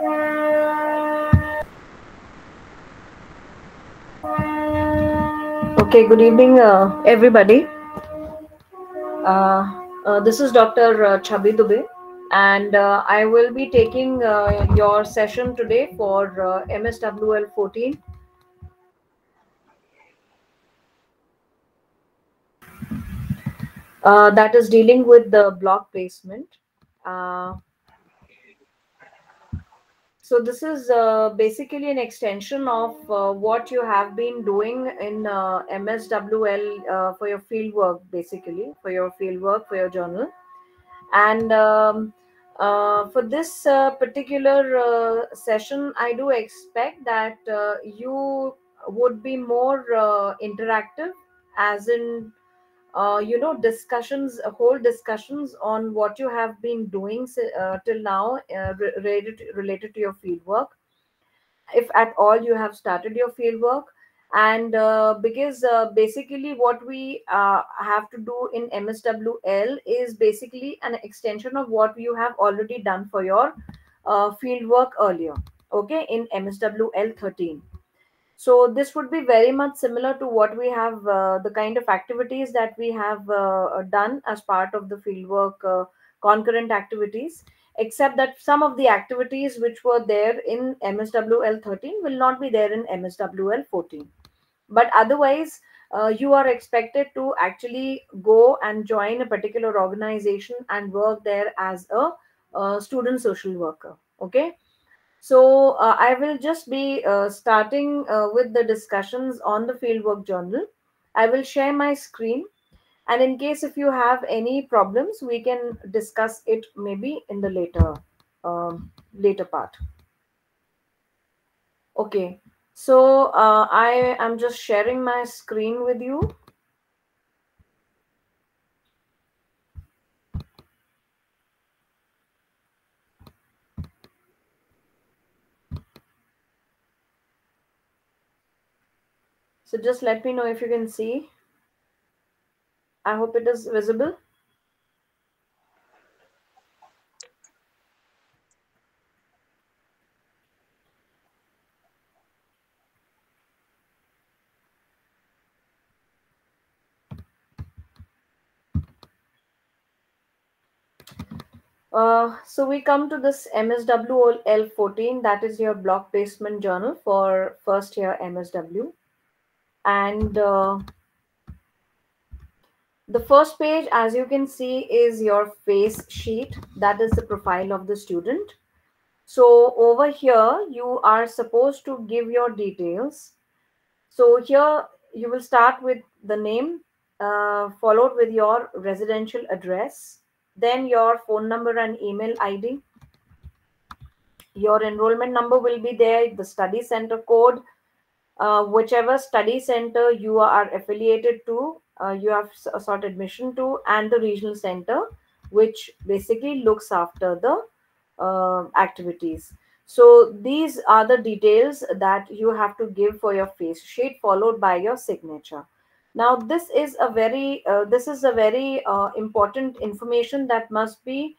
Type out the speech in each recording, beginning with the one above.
Okay, good evening, everybody. This is Dr. Chabi Dubey, and I will be taking your session today for MSWL-14. That is dealing with the block placement. Uh, so this is basically an extension of what you have been doing in MSWL for your field work, basically for your field work for your journal. And for this particular session, I do expect that you would be more interactive, as in discussions, whole discussions on what you have been doing till now, related to your field work, if at all you have started your field work. And because basically what we have to do in MSWL is basically an extension of what you have already done for your field work earlier, okay, in MSWL-13. So this would be very much similar to what we have, the kind of activities that we have done as part of the fieldwork concurrent activities, except that some of the activities which were there in MSWL-13 will not be there in MSWL-14. But otherwise, you are expected to actually go and join a particular organization and work there as a student social worker. Okay. So I will just be starting with the discussions on the fieldwork journal. I will share my screen, and in case if you have any problems, we can discuss it maybe in the later part. Okay. So I am just sharing my screen with you. So just let me know if you can see. I hope it is visible. So we come to this MSWL-14, that is your block placement journal for first year MSW. And the first page, as you can see, is your face sheet. That is the profile of the student. So over here, you are supposed to give your details. So here you will start with the name, followed with your residential address, then your phone number and email ID. Your enrollment number will be there, the study center code, whichever study center you are affiliated to, you have sought admission to, and the regional center, which basically looks after the activities. So these are the details that you have to give for your face sheet, followed by your signature. Now this is a very important information that must be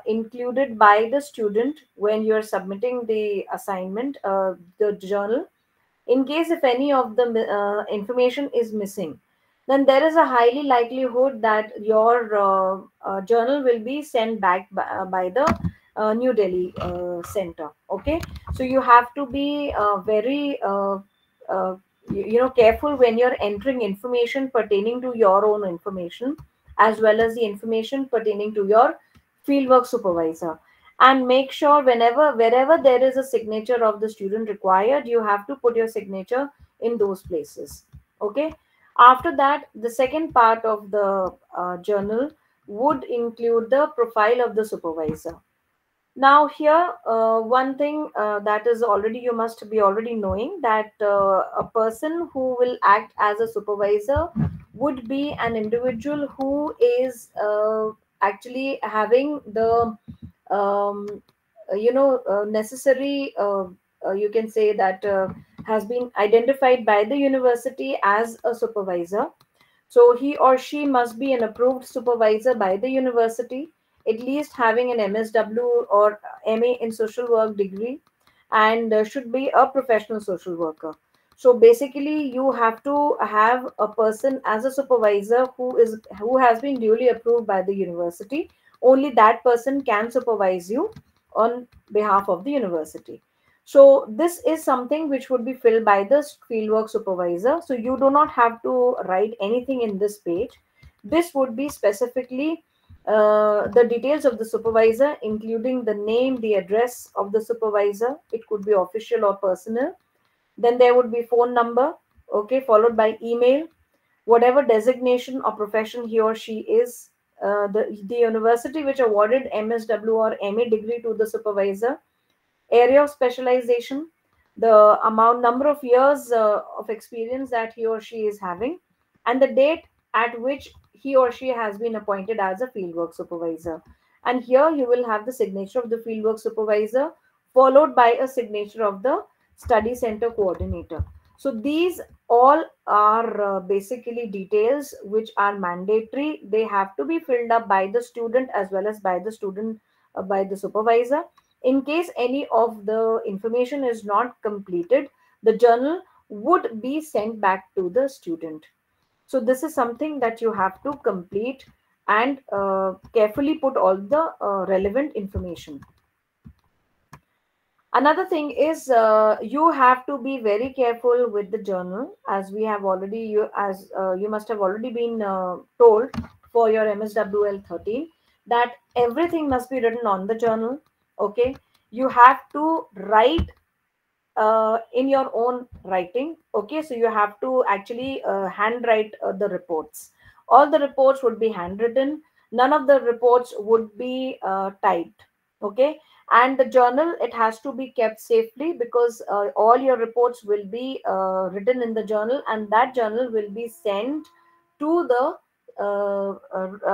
included by the student when you are submitting the assignment, the journal. In case if any of the information is missing, then there is a highly likelihood that your journal will be sent back by the New Delhi center. Okay, so you have to be very careful when you're entering information pertaining to your own information, as well as the information pertaining to your fieldwork supervisor. And make sure wherever there is a signature of the student required, you have to put your signature in those places. Okay, after that, the second part of the journal would include the profile of the supervisor. Now here, one thing that is already, you must be already knowing, that a person who will act as a supervisor would be an individual who is actually having the necessary, you can say that has been identified by the university as a supervisor. So he or she must be an approved supervisor by the university. at least having an MSW or MA in social work degree, and should be a professional social worker. So basically, you have to have a person as a supervisor who has been duly approved by the university. Only that person can supervise you on behalf of the university. So this is something which would be filled by the fieldwork supervisor. So you do not have to write anything in this page. This would be specifically the details of the supervisor, including the name, the address of the supervisor. It could be official or personal. Then there would be phone number, okay, followed by email, whatever designation or profession he or she is, the university which awarded MSW or MA degree to the supervisor, area of specialization, the amount number of years of experience that he or she is having, and the date at which he or she has been appointed as a fieldwork supervisor. And here you will have the signature of the fieldwork supervisor followed by a signature of the study center coordinator. So these all are basically details which are mandatory. They have to be filled up by the student as well as by the student, by the supervisor. In case any of the information is not completed, the journal would be sent back to the student. So this is something that you have to complete and carefully put all the relevant information. Another thing is you have to be very careful with the journal, as we have already you must have already been told for your MSWL-13 that everything must be written on the journal. Okay, you have to write in your own writing. Okay, so you have to actually handwrite the reports. All the reports would be handwritten. None of the reports would be typed. Okay, and the journal, it has to be kept safely, because all your reports will be written in the journal, and that journal will be sent to the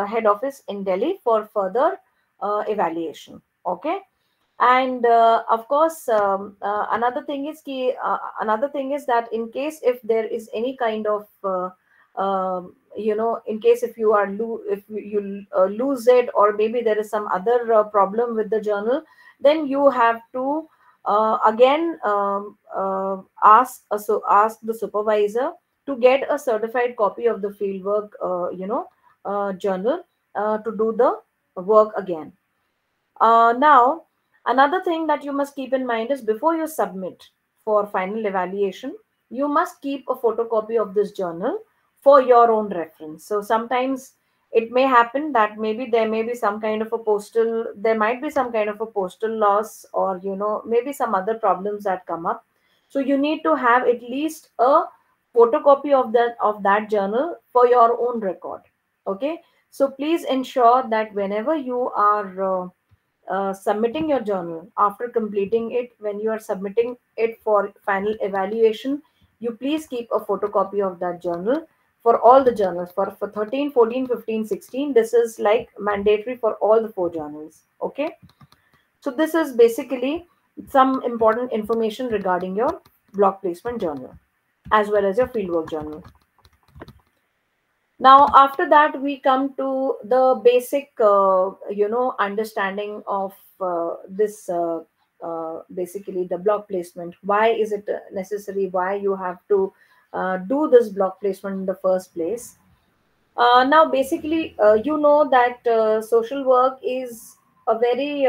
head office in Delhi for further evaluation. Okay, and of course another thing is that in case if there is any kind of in case if you are if you lose it, or maybe there is some other problem with the journal, then you have to again ask the supervisor to get a certified copy of the fieldwork journal to do the work again. Now, another thing that you must keep in mind is before you submit for final evaluation, you must keep a photocopy of this journal for your own reference. So sometimes it may happen that maybe there may be some kind of a there might be some kind of a postal loss, or maybe some other problems that come up. So you need to have at least a photocopy of that journal for your own record. Okay, so please ensure that whenever you are submitting your journal, after completing it, when you are submitting it for final evaluation, you please keep a photocopy of that journal for all the journals, for 13, 14, 15, 16. This is like mandatory for all the 4 journals. Okay, so this is basically some important information regarding your block placement journal as well as your fieldwork journal. Now after that we come to the basic understanding of this basically the block placement. Why is it necessary? Why you have to do this block placement in the first place? Now basically you know that social work is a very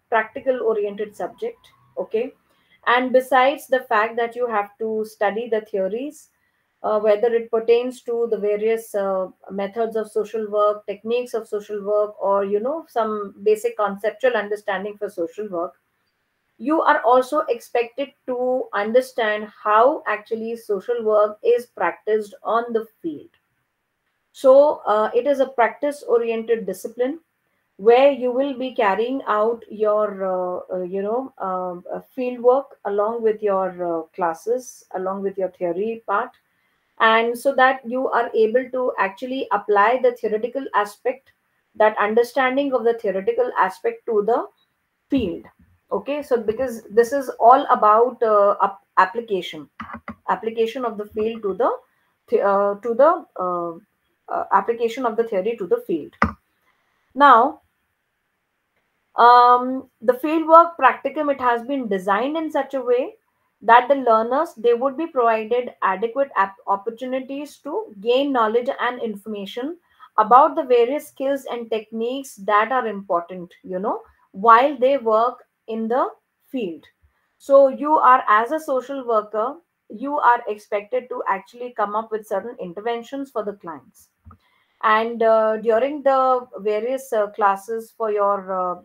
practical oriented subject. Okay, and besides the fact that you have to study the theories, whether it pertains to the various methods of social work, techniques of social work, or some basic conceptual understanding for social work, you are also expected to understand how actually social work is practiced on the field. So it is a practice oriented discipline where you will be carrying out your field work along with your classes, along with your theory part, and so that you are able to actually apply the theoretical aspect, that understanding of the theoretical aspect to the field. Okay, so because this is all about application of the field to the application of the theory to the field. Now The fieldwork practicum, it has been designed in such a way that the learners, they would be provided adequate opportunities to gain knowledge and information about the various skills and techniques that are important, while they work in the field. So you are, as a social worker, you are expected to actually come up with certain interventions for the clients. And during the various classes for your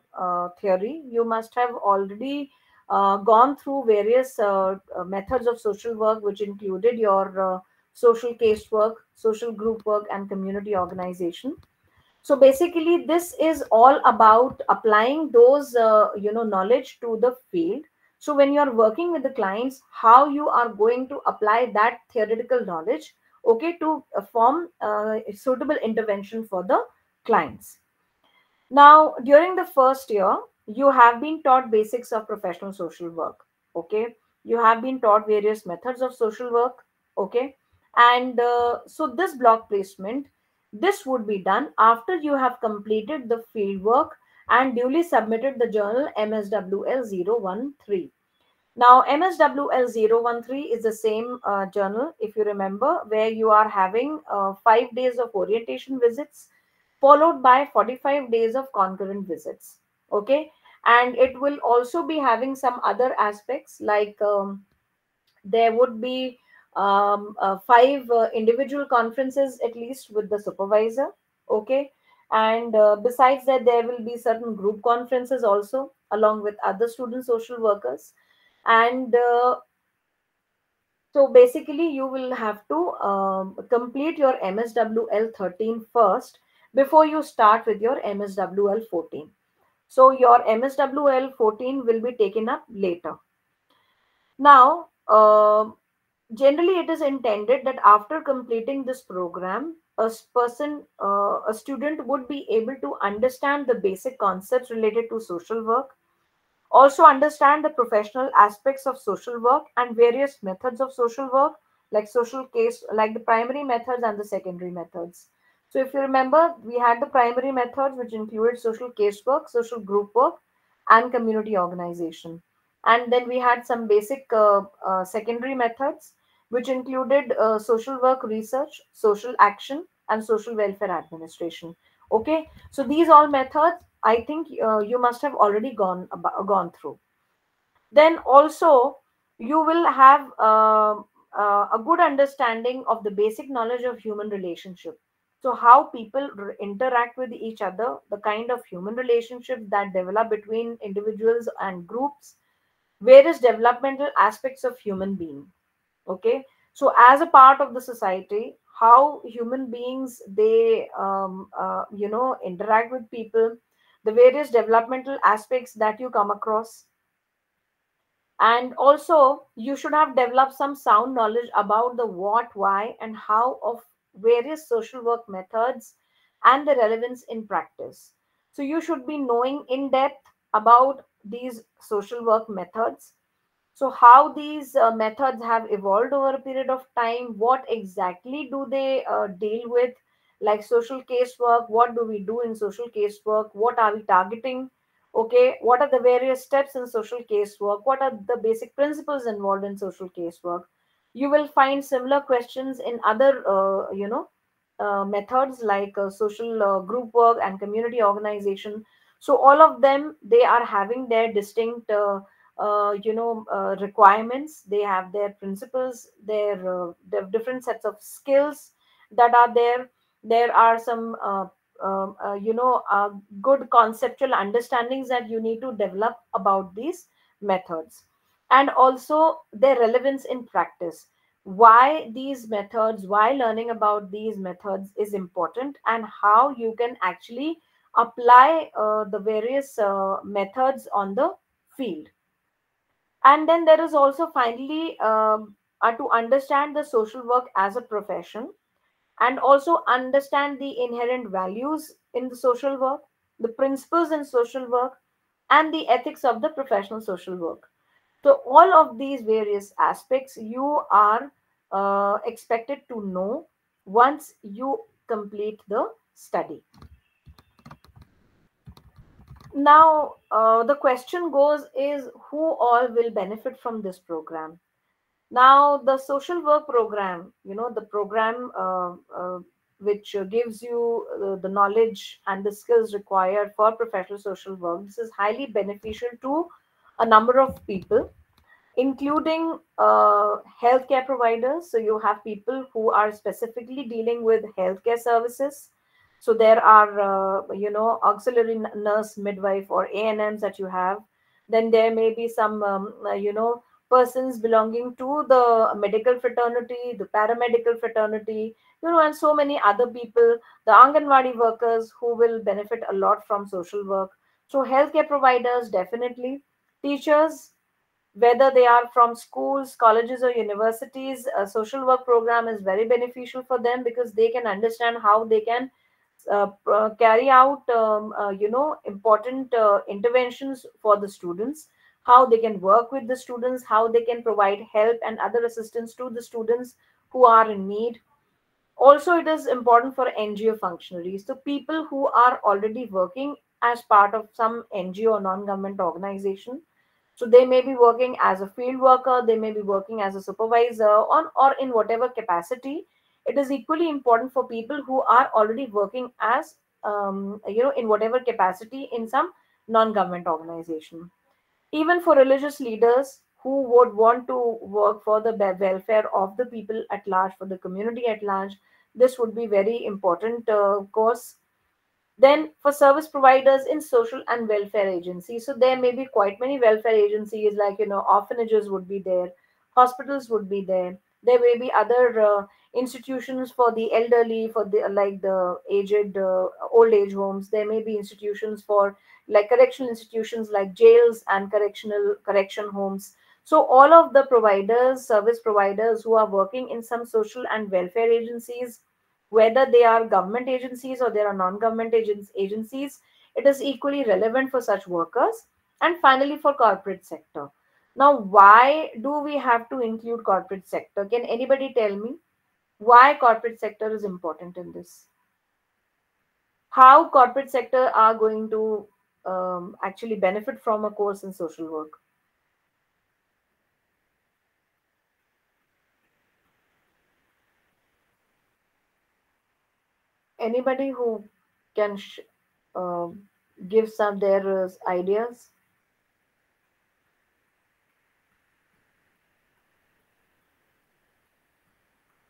theory, you must have already gone through various methods of social work, which included your social casework, social group work, and community organization. So basically, this is all about applying those knowledge to the field. So when you are working with the clients, how you are going to apply that theoretical knowledge, okay, to form a suitable intervention for the clients. Now, during the first year, you have been taught basics of professional social work. Okay, you have been taught various methods of social work. Okay, and so this block placement, this would be done after you have completed the field work and duly submitted the journal MSWL-013. Now, MSWL-013 is the same journal, if you remember, where you are having 5 days of orientation visits followed by 45 days of concurrent visits. Okay. And it will also be having some other aspects like there would be five individual conferences at least with the supervisor. Okay. And besides that, there will be certain group conferences also along with other student social workers. And so basically, you will have to complete your MSWL-13 first before you start with your MSWL-14. So your MSWL-14 will be taken up later. Now, generally, it is intended that after completing this program, a student would be able to understand the basic concepts related to social work, also understand the professional aspects of social work and various methods of social work, like social case, like the primary methods and the secondary methods. So if you remember, we had the primary methods, which included social casework, social group work, and community organization. And then we had some basic secondary methods, which included social work research, social action, and social welfare administration. Okay, so these all methods, I think you must have already gone through. Then also you will have a good understanding of the basic knowledge of human relationship. So how people interact with each other, the kind of human relationships that develop between individuals and groups, various developmental aspects of human being. Okay, so as a part of the society, how human beings, they interact with people, the various developmental aspects that you come across. And also you should have developed some sound knowledge about the what, why, and how of various social work methods and the relevance in practice. So you should be knowing in depth about these social work methods. So how these methods have evolved over a period of time, what exactly do they deal with, like social casework, what do we do in social casework, what are we targeting, okay, what are the various steps in social casework, what are the basic principles involved in social casework. You will find similar questions in other methods like social group work and community organization. So all of them, they are having their distinct requirements. They have their principles, their different sets of skills that are there. There are some good conceptual understandings that you need to develop about these methods, and also their relevance in practice. Why these methods, why learning about these methods is important, and how you can actually apply the various methods on the field. And then there is also finally to understand the social work as a profession, and also understand the inherent values in the social work, the principles in social work, and the ethics of the professional social work. So all of these various aspects you are expected to know once you complete the study. Now, the question goes is who all will benefit from this program? Now, the social work program, the program which gives you the knowledge and the skills required for professional social work, this is highly beneficial to a number of people, including healthcare providers. So you have people who are specifically dealing with healthcare services. So there are, auxiliary nurse, midwife, or ANMs that you have. Then there may be some, persons belonging to the medical fraternity, the paramedical fraternity, and so many other people, the Anganwadi workers who will benefit a lot from social work. So healthcare providers, definitely. Teachers, whether they are from schools, colleges, or universities, a social work program is very beneficial for them because they can understand how they can carry out, important interventions for the students, how they can work with the students, how they can provide help and other assistance to the students who are in need. Also, it is important for NGO functionaries, so people who are already working as part of some NGO or non-government organization. So they may be working as a field worker, they may be working as a supervisor, or in whatever capacity. It is equally important for people who are already working as, in whatever capacity in some non-government organization. Even for religious leaders who would want to work for the welfare of the people at large, for the community at large, this would be very important course. Then for service providers in social and welfare agencies, so there may be quite many welfare agencies, like orphanages would be there, hospitals would be there. There may be other institutions for the elderly, for the like the aged, old age homes. There may be institutions for like correctional institutions like jails and correction homes. So all of the providers, service providers who are working in some social and welfare agencies, whether they are government agencies or they are non-government agencies, it is equally relevant for such workers. And finally, for corporate sector. Now, why do we have to include corporate sector? Can anybody tell me why corporate sector is important in this? How corporate sector are going to actually benefit from a course in social work? Anybody who can uh, give some their ideas?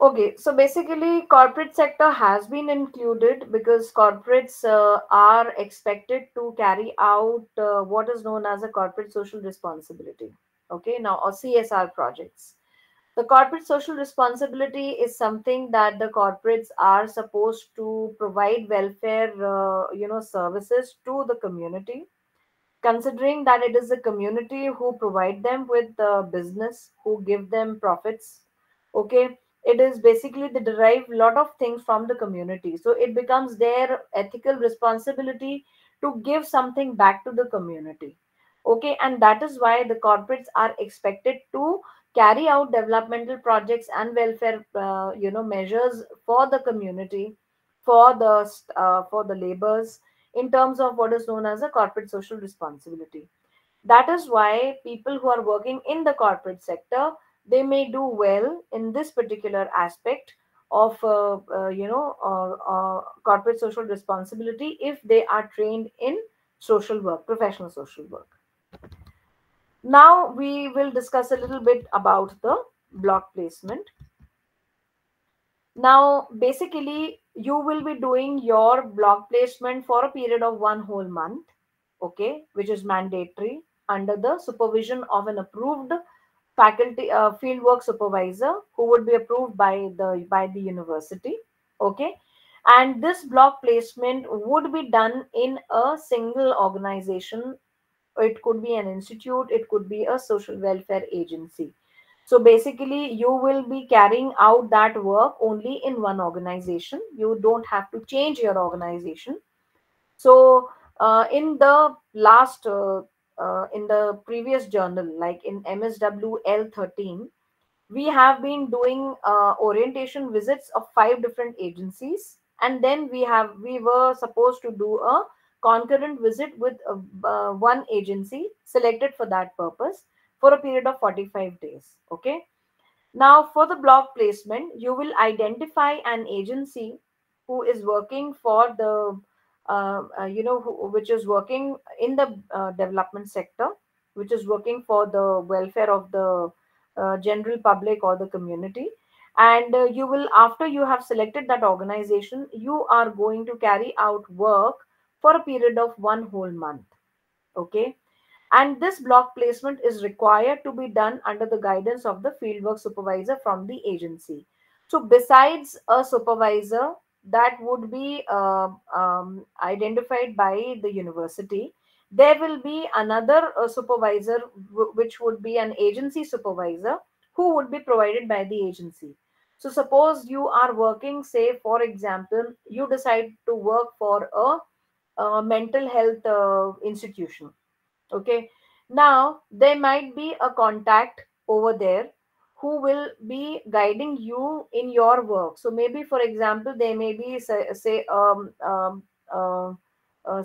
Okay, so basically, corporate sector has been included because corporates are expected to carry out what is known as a corporate social responsibility. Okay, now, or CSR projects. The corporate social responsibility is something that the corporates are supposed to provide welfare, services to the community, considering that it is the community who provide them with the business, who give them profits. Okay, it is basically they derive a lot of things from the community, so it becomes their ethical responsibility to give something back to the community. Okay, and that is why the corporates are expected to carry out developmental projects and welfare, measures for the community, for the laborers, in terms of what is known as a corporate social responsibility. That is why people who are working in the corporate sector, they may do well in this particular aspect of corporate social responsibility if they are trained in social work, professional social work. Now we will discuss a little bit about the block placement. Now, basically, you will be doing your block placement for a period of one whole month, okay, which is mandatory under the supervision of an approved faculty fieldwork supervisor who would be approved by the university, okay. And this block placement would be done in a single organization. It could be an institute, it could be a social welfare agency. So basically, you will be carrying out that work only in one organization. You don't have to change your organization. So, in the previous journal, like in MSWL-13, we have been doing orientation visits of five different agencies, and then we were supposed to do a concurrent visit with one agency selected for that purpose for a period of 45 days. Okay. Now, for the block placement, you will identify an agency who is working for the, which is working in the development sector, which is working for the welfare of the general public or the community. And you will, after you have selected that organization, you are going to carry out work for a period of one whole month. Okay, and this block placement is required to be done under the guidance of the fieldwork supervisor from the agency. So besides a supervisor that would be identified by the university, there will be another supervisor, which would be an agency supervisor, who would be provided by the agency. So suppose you are working, say for example, you decide to work for a mental health institution. Okay, now there might be a contact over there who will be guiding you in your work. So maybe, for example, there may be uh,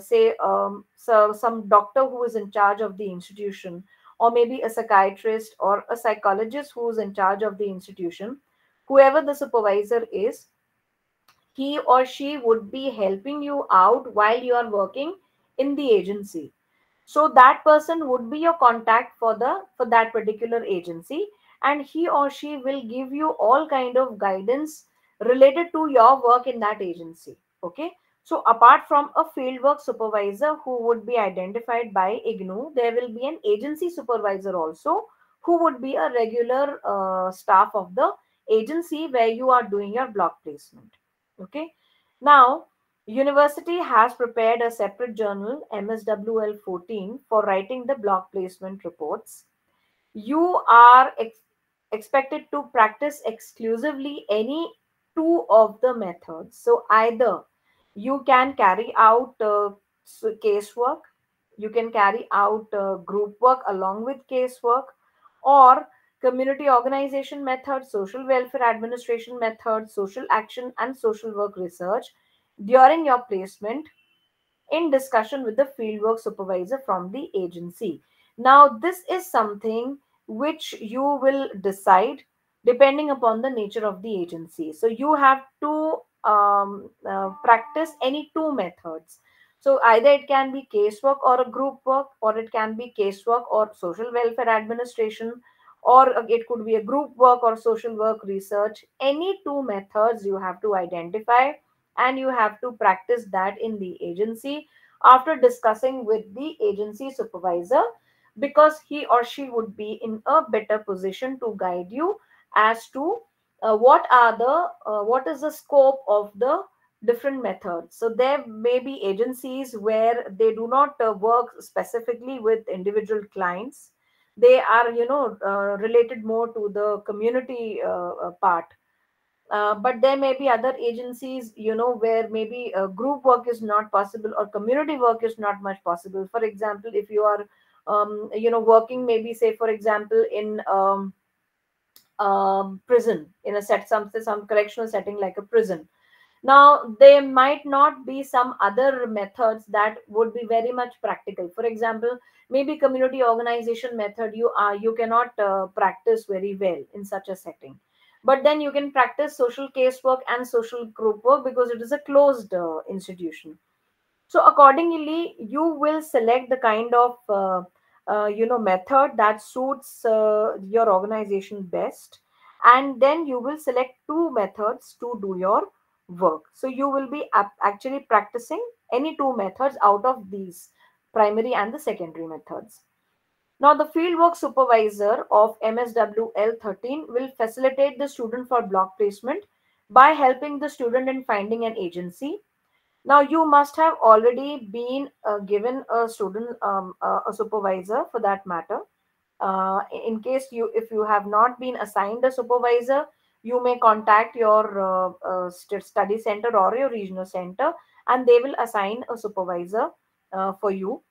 so some doctor who is in charge of the institution, or maybe a psychiatrist or a psychologist who is in charge of the institution. Whoever the supervisor is, he or she would be helping you out while you are working in the agency. So that person would be your contact for the for that particular agency, and he or she will give you all kind of guidance related to your work in that agency. Okay, so apart from a fieldwork supervisor who would be identified by IGNU, there will be an agency supervisor also, who would be a regular staff of the agency where you are doing your block placement. Okay, now university has prepared a separate journal, MSWL-14, for writing the block placement reports. You are expected to practice exclusively any two of the methods. So either you can carry out casework, you can carry out group work along with casework, or community organization method, social welfare administration method, social action and social work research during your placement in discussion with the fieldwork supervisor from the agency. Now, this is something which you will decide depending upon the nature of the agency. So, you have to practice any two methods. So, either it can be casework or a group work, or it can be casework or social welfare administration, or it could be a group work or social work research. Any two methods you have to identify, and you have to practice that in the agency after discussing with the agency supervisor, because he or she would be in a better position to guide you as to what is the scope of the different methods. So there may be agencies where they do not work specifically with individual clients. They are, related more to the community part. But there may be other agencies, where maybe group work is not possible or community work is not much possible. For example, if you are working, maybe say for example in prison, in a some correctional setting like a prison. Now there might not be some other methods that would be very much practical. For example, maybe community organization method you cannot practice very well in such a setting, but then you can practice social casework and social group work because it is a closed institution. So accordingly, you will select the kind of method that suits your organization best, and then you will select two methods to do your work. So you will be actually practicing any two methods out of these primary and the secondary methods. Now, the fieldwork supervisor of MSWL-13 will facilitate the student for block placement by helping the student in finding an agency. Now, you must have already been given a student, a supervisor for that matter. In case if you have not been assigned a supervisor, you may contact your study center or your regional center, and they will assign a supervisor for you.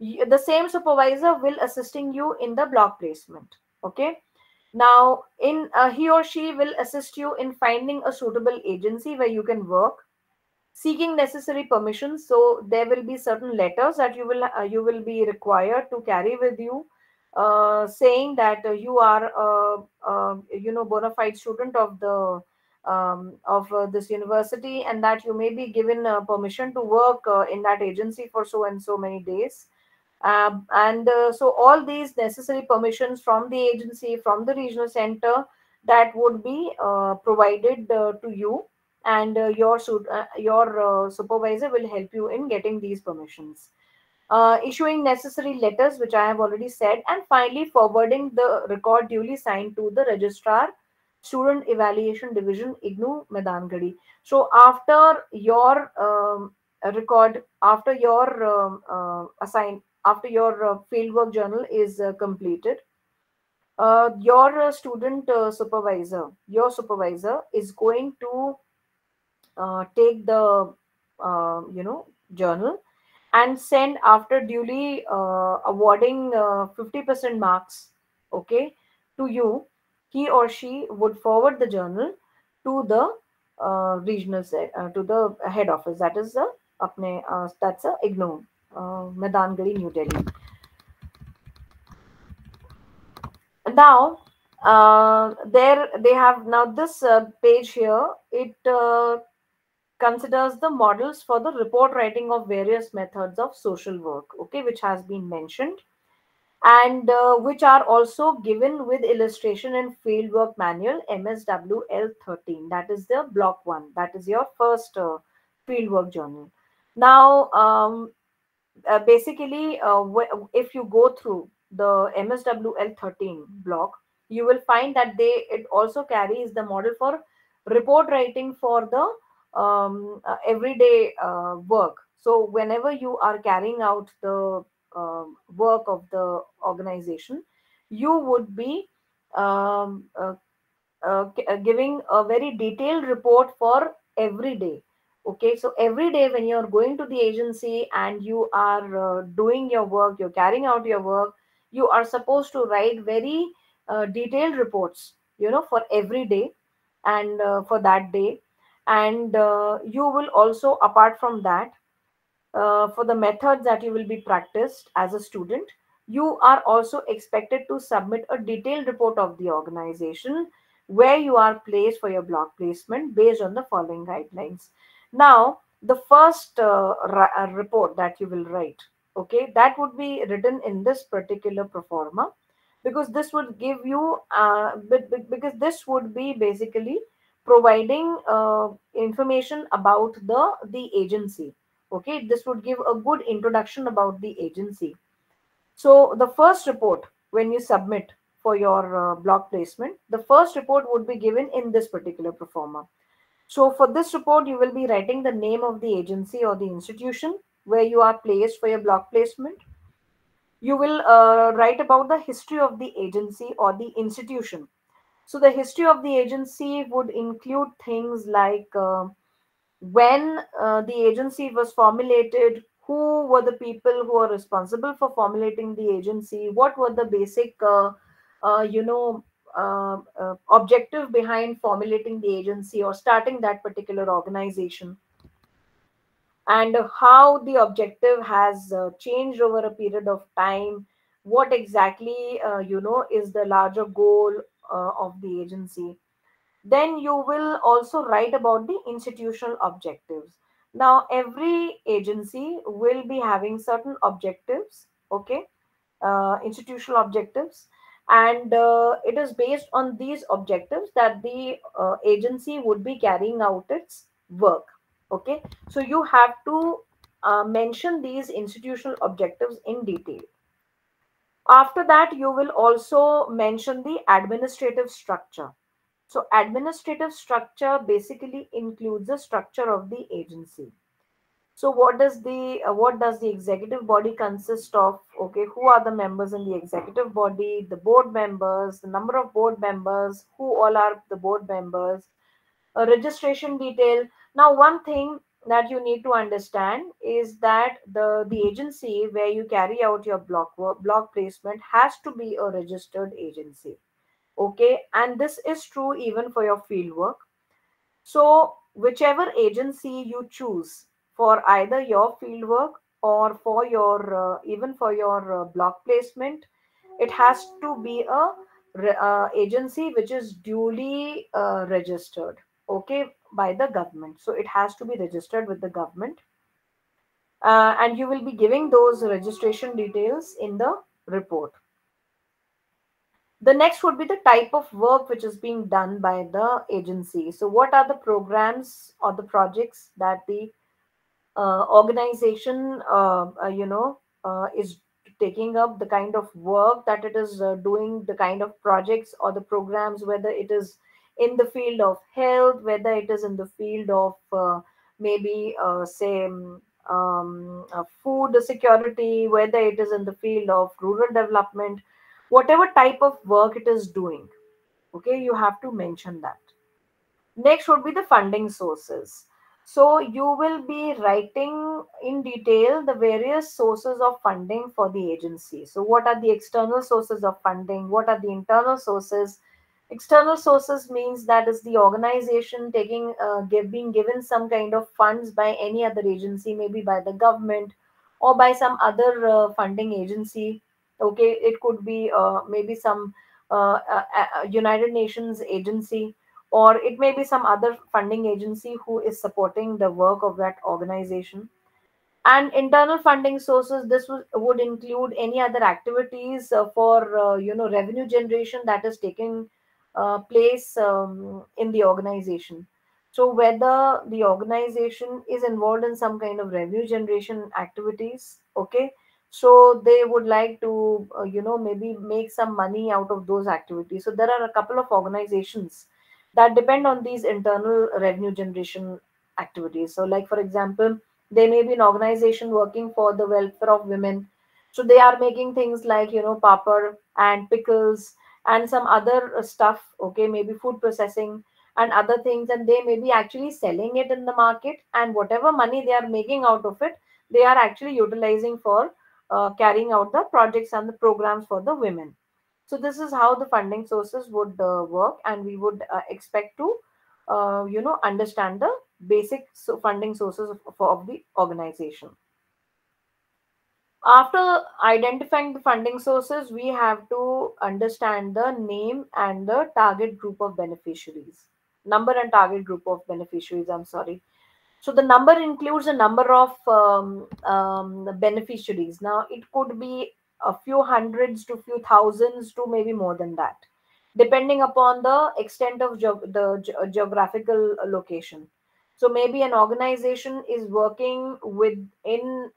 The same supervisor will assisting you in the block placement. Okay. Now, in he or she will assist you in finding a suitable agency where you can work. Seeking necessary permissions. So there will be certain letters that you will be required to carry with you, saying that you are bona fide student of the this university, and that you may be given permission to work in that agency for so and so many days. And so all these necessary permissions from the agency, from the regional center, that would be provided to you, and your supervisor will help you in getting these permissions. Issuing necessary letters, which I have already said, and finally forwarding the record duly signed to the registrar, Student Evaluation Division, IGNOU, Medangadi. So after your record, after your after your fieldwork journal is completed, your student supervisor, your supervisor is going to take the journal and send, after duly awarding 50% marks, okay, to you. He or she would forward the journal to the to the head office, that is the that's a IGNOU, Medangari, New Delhi. Now, there they have, now this page here, it considers the models for the report writing of various methods of social work, okay, which has been mentioned, and which are also given with illustration in Fieldwork Manual MSWL-13. That is the block 1. That is your first fieldwork journal. Now, basically, if you go through the MSWL-13 block, you will find that it also carries the model for report writing for the everyday work. So whenever you are carrying out the work of the organization, you would be um, uh, giving a very detailed report for every day. Okay, so every day when you're going to the agency and you are doing your work, you're carrying out your work, you are supposed to write very detailed reports, for every day, and for that day. And you will also, apart from that, for the methods that you will be practiced as a student, you are also expected to submit a detailed report of the organization where you are placed for your block placement based on the following guidelines. Now, the first report that you will write, okay, that would be written in this particular proforma, because this would give you, because this would be basically providing information about the agency. Okay, this would give a good introduction about the agency. So the first report, when you submit for your block placement, the first report would be given in this particular proforma. So for this report, you will be writing the name of the agency or the institution where you are placed for your block placement. You will write about the history of the agency or the institution. So the history of the agency would include things like when the agency was formulated, who were the people who are responsible for formulating the agency, what were the basic, uh, you know, objective behind formulating the agency or starting that particular organization, and how the objective has changed over a period of time, what exactly, is the larger goal of the agency. Then you will also write about the institutional objectives. Now, every agency will be having certain objectives, okay, institutional objectives, and it is based on these objectives that the agency would be carrying out its work. Okay, so you have to mention these institutional objectives in detail. After that, you will also mention the administrative structure. So administrative structure basically includes the structure of the agency. So what does the executive body consist of? Okay, who are the members in the executive body, the board members, the number of board members, who all are the board members, a registration detail. Now, one thing that you need to understand is that the agency where you carry out your block placement has to be a registered agency. Okay, and this is true even for your field work. So whichever agency you choose for either your fieldwork or for your even for your block placement, it has to be a agency which is duly registered, okay, by the government. So it has to be registered with the government, and you will be giving those registration details in the report. The next would be the type of work which is being done by the agency. So what are the programs or the projects that the organization is taking up, the kind of work that it is doing, the kind of projects or the programs, whether it is in the field of health, whether it is in the field of maybe say food security, whether it is in the field of rural development, whatever type of work it is doing, okay, you have to mention that. Next would be the funding sources. So you will be writing in detail the various sources of funding for the agency. So what are the external sources of funding? What are the internal sources? External sources means that is the organization taking being given some kind of funds by any other agency, maybe by the government or by some other funding agency. Okay, it could be maybe some United Nations agency, or it may be some other funding agency who is supporting the work of that organization. And internal funding sources, this would include any other activities for revenue generation that is taking place in the organization. So whether the organization is involved in some kind of revenue generation activities, okay, so they would like to maybe make some money out of those activities. So there are a couple of organizations that depend on these internal revenue generation activities. So like for example, they may be an organization working for the welfare of women. So they are making things like, papad and pickles and some other stuff, okay, maybe food processing and other things. And they may be actually selling it in the market. And whatever money they are making out of it, they are actually utilizing for carrying out the projects and the programs for the women. So this is how the funding sources would work, and we would expect to, understand the basic funding sources of the organization. After identifying the funding sources, we have to understand the name and the target group of beneficiaries. Number and target group of beneficiaries, I'm sorry. So the number includes a number of beneficiaries. Now it could be a few hundreds to few thousands to maybe more than that, depending upon the extent of geographical location. So maybe an organization is working within,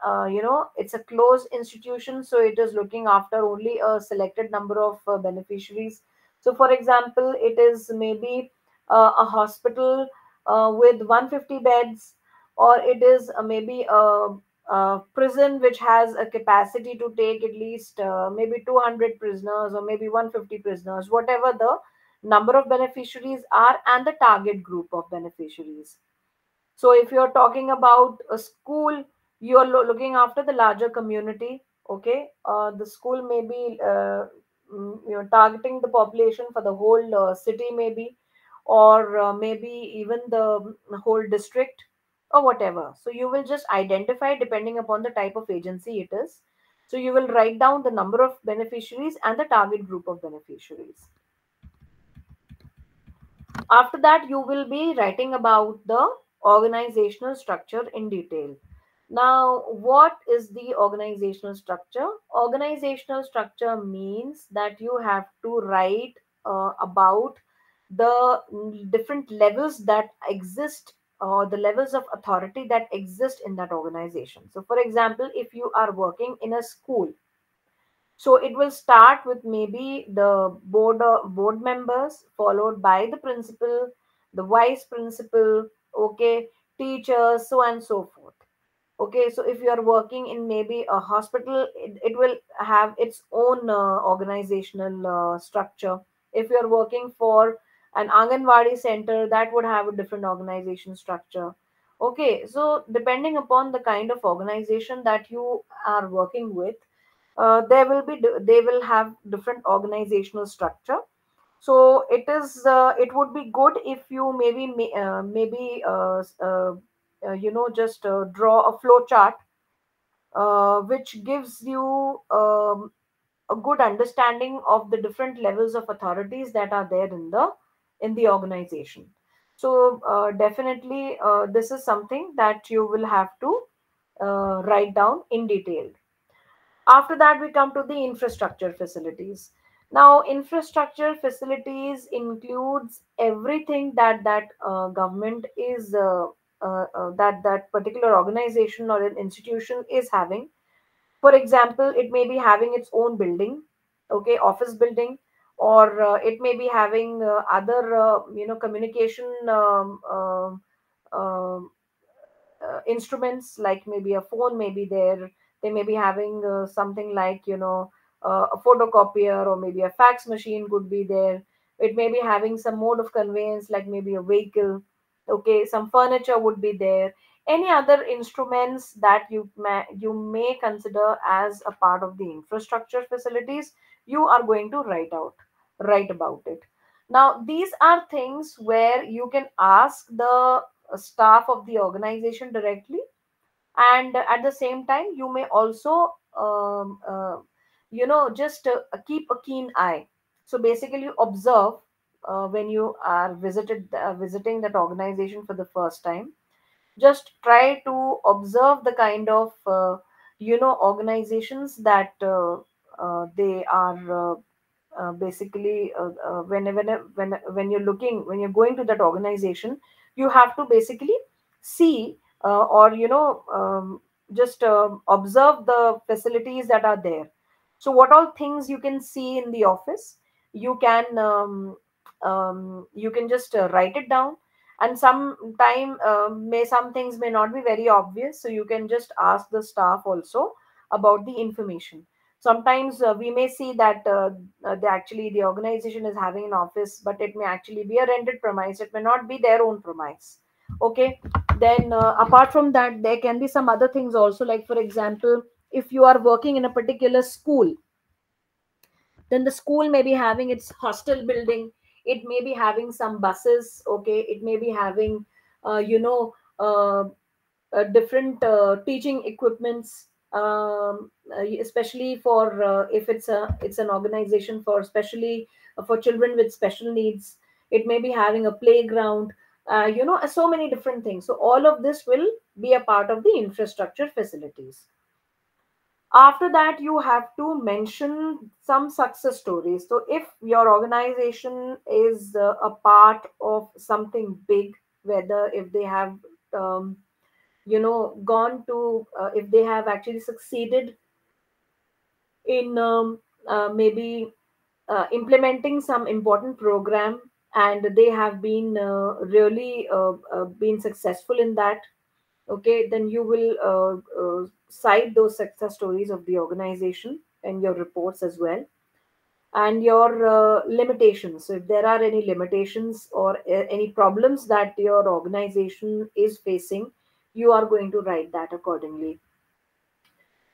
it's a closed institution, so it is looking after only a selected number of beneficiaries. So for example, it is maybe a hospital with 150 beds, or it is maybe a prison which has a capacity to take at least maybe 200 prisoners or maybe 150 prisoners, whatever the number of beneficiaries are and the target group of beneficiaries. So if you're talking about a school, you're looking after the larger community. Okay, the school may be targeting the population for the whole city, maybe, or maybe even the whole district or whatever. So you will just identify depending upon the type of agency it is. So you will write down the number of beneficiaries and the target group of beneficiaries. After that, you will be writing about the organizational structure in detail. Now, what is the organizational structure? Organizational structure means that you have to write about the different levels that exist, or the levels of authority that exist in that organization. So, for example, if you are working in a school, so it will start with maybe the board members, followed by the principal, the vice principal, okay, teachers, so and so forth. Okay, so if you are working in maybe a hospital, it will have its own organizational structure. If you are working for an Anganwadi center, that would have a different organization structure. Okay, so depending upon the kind of organization that you are working with, they will have different organizational structure. So it would be good if you just draw a flow chart which gives you a good understanding of the different levels of authorities that are there in the organization. So definitely this is something that you will have to write down in detail. After that, we come to the infrastructure facilities. Now, infrastructure facilities includes everything that government is that particular organization or an institution is having. For example, it may be having its own building, okay, office building, or it may be having other communication instruments, like maybe a phone may be there. They may be having something like a photocopier, or maybe a fax machine could be there. It may be having some mode of conveyance, like maybe a vehicle. Okay, some furniture would be there. Any other instruments that you may consider as a part of the infrastructure facilities, you are going to write about it. Now, these are things where you can ask the staff of the organization directly, and at the same time you may also just keep a keen eye. So basically, you observe when you are visiting that organization for the first time. Just try to observe the kind of organizations that they are basically when you're looking, when you're going to that organization, you have to basically see or just observe the facilities that are there. So what all things you can see in the office, you can just write it down. And sometime may some things may not be very obvious, so you can just ask the staff also about the information. Sometimes we may see that the organization is having an office, but it may actually be a rented premise, it may not be their own premise. Okay, then apart from that, there can be some other things also, like for example, if you are working in a particular school, then the school may be having its hostel building. It may be having some buses. Okay, it may be having uh, you know uh, different teaching equipments, especially for if it's an organization for especially for children with special needs. It may be having a playground, so many different things. So all of this will be a part of the infrastructure facilities. After that, you have to mention some success stories. So if your organization is a part of something big, whether if they have gone to if they have actually succeeded in maybe implementing some important program, and they have been really been successful in that. Okay, then you will cite those success stories of the organization in your reports as well. And your limitations, so if there are any limitations or any problems that your organization is facing, you are going to write that accordingly.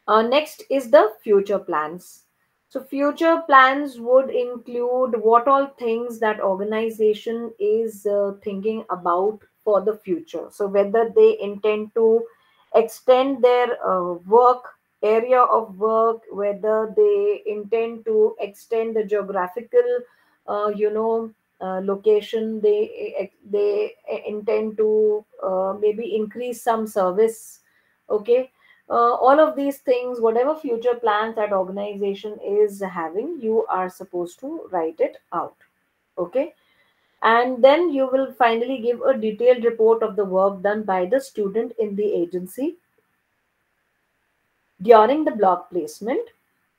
Next is the future plans. So future plans would include what all things that organization is thinking about for the future. So whether they intend to extend their work area of work, whether they intend to extend the geographical, location. They intend to maybe increase some service. Okay, all of these things, whatever future plans that organization is having, you are supposed to write it out. Okay, and then you will finally give a detailed report of the work done by the student in the agency during the block placement,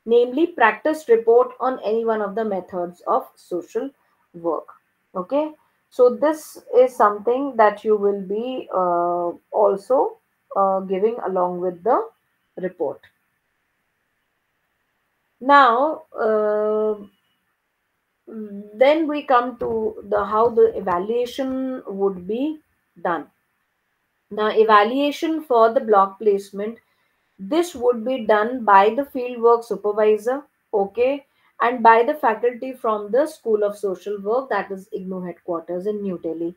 namely practice report on any one of the methods of social work. Okay, so this is something that you will be also giving along with the report. Now, then we come to the how the evaluation would be done. Now, evaluation for the block placement, this would be done by the fieldwork supervisor. Okay, and by the faculty from the School of Social Work, that is IGNOU headquarters in New Delhi.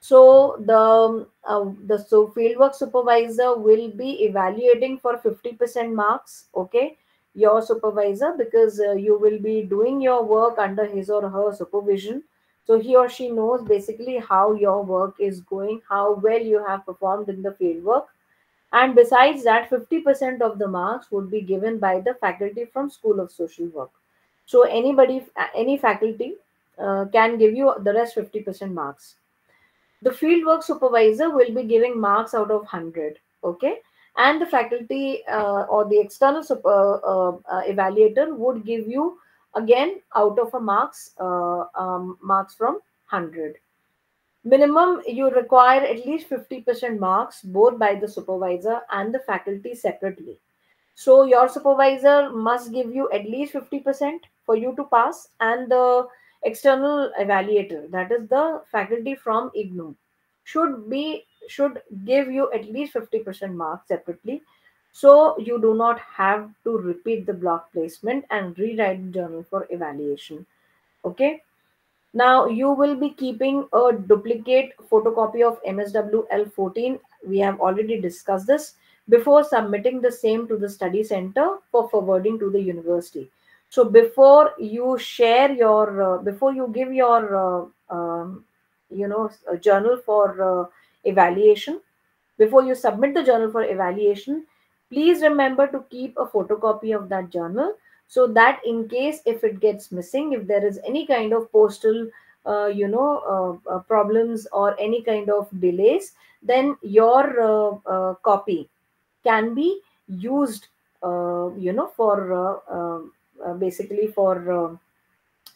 So the fieldwork supervisor will be evaluating for 50% marks. Okay, your supervisor, because you will be doing your work under his or her supervision. So he or she knows basically how your work is going, how well you have performed in the fieldwork. And besides that, 50% of the marks would be given by the faculty from School of Social Work. So anybody, any faculty can give you the rest 50% marks. The fieldwork supervisor will be giving marks out of 100. Okay, and the faculty or the external evaluator would give you again out of a marks from 100. Minimum, you require at least 50% marks both by the supervisor and the faculty separately. So your supervisor must give you at least 50% for you to pass, and the external evaluator, that is the faculty from IGNOU, should give you at least 50% marks separately, so you do not have to repeat the block placement and rewrite the journal for evaluation. Okay. Now you will be keeping a duplicate photocopy of MSWL-14. We have already discussed this before submitting the same to the study center for forwarding to the university. So before you share your, before you give your, journal for evaluation, before you submit the journal for evaluation, please remember to keep a photocopy of that journal, so that in case if it gets missing, if there is any kind of postal problems or any kind of delays, then your copy can be used for basically for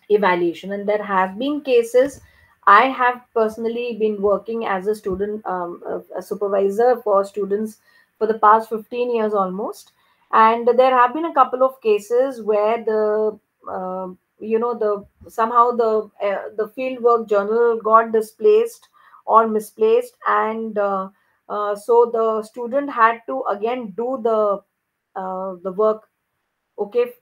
evaluation. And there have been cases, I have personally been working as a student, a supervisor for students for the past 15 years almost, and there have been a couple of cases where the the somehow the field work journal got displaced or misplaced, and so the student had to again do the work, okay,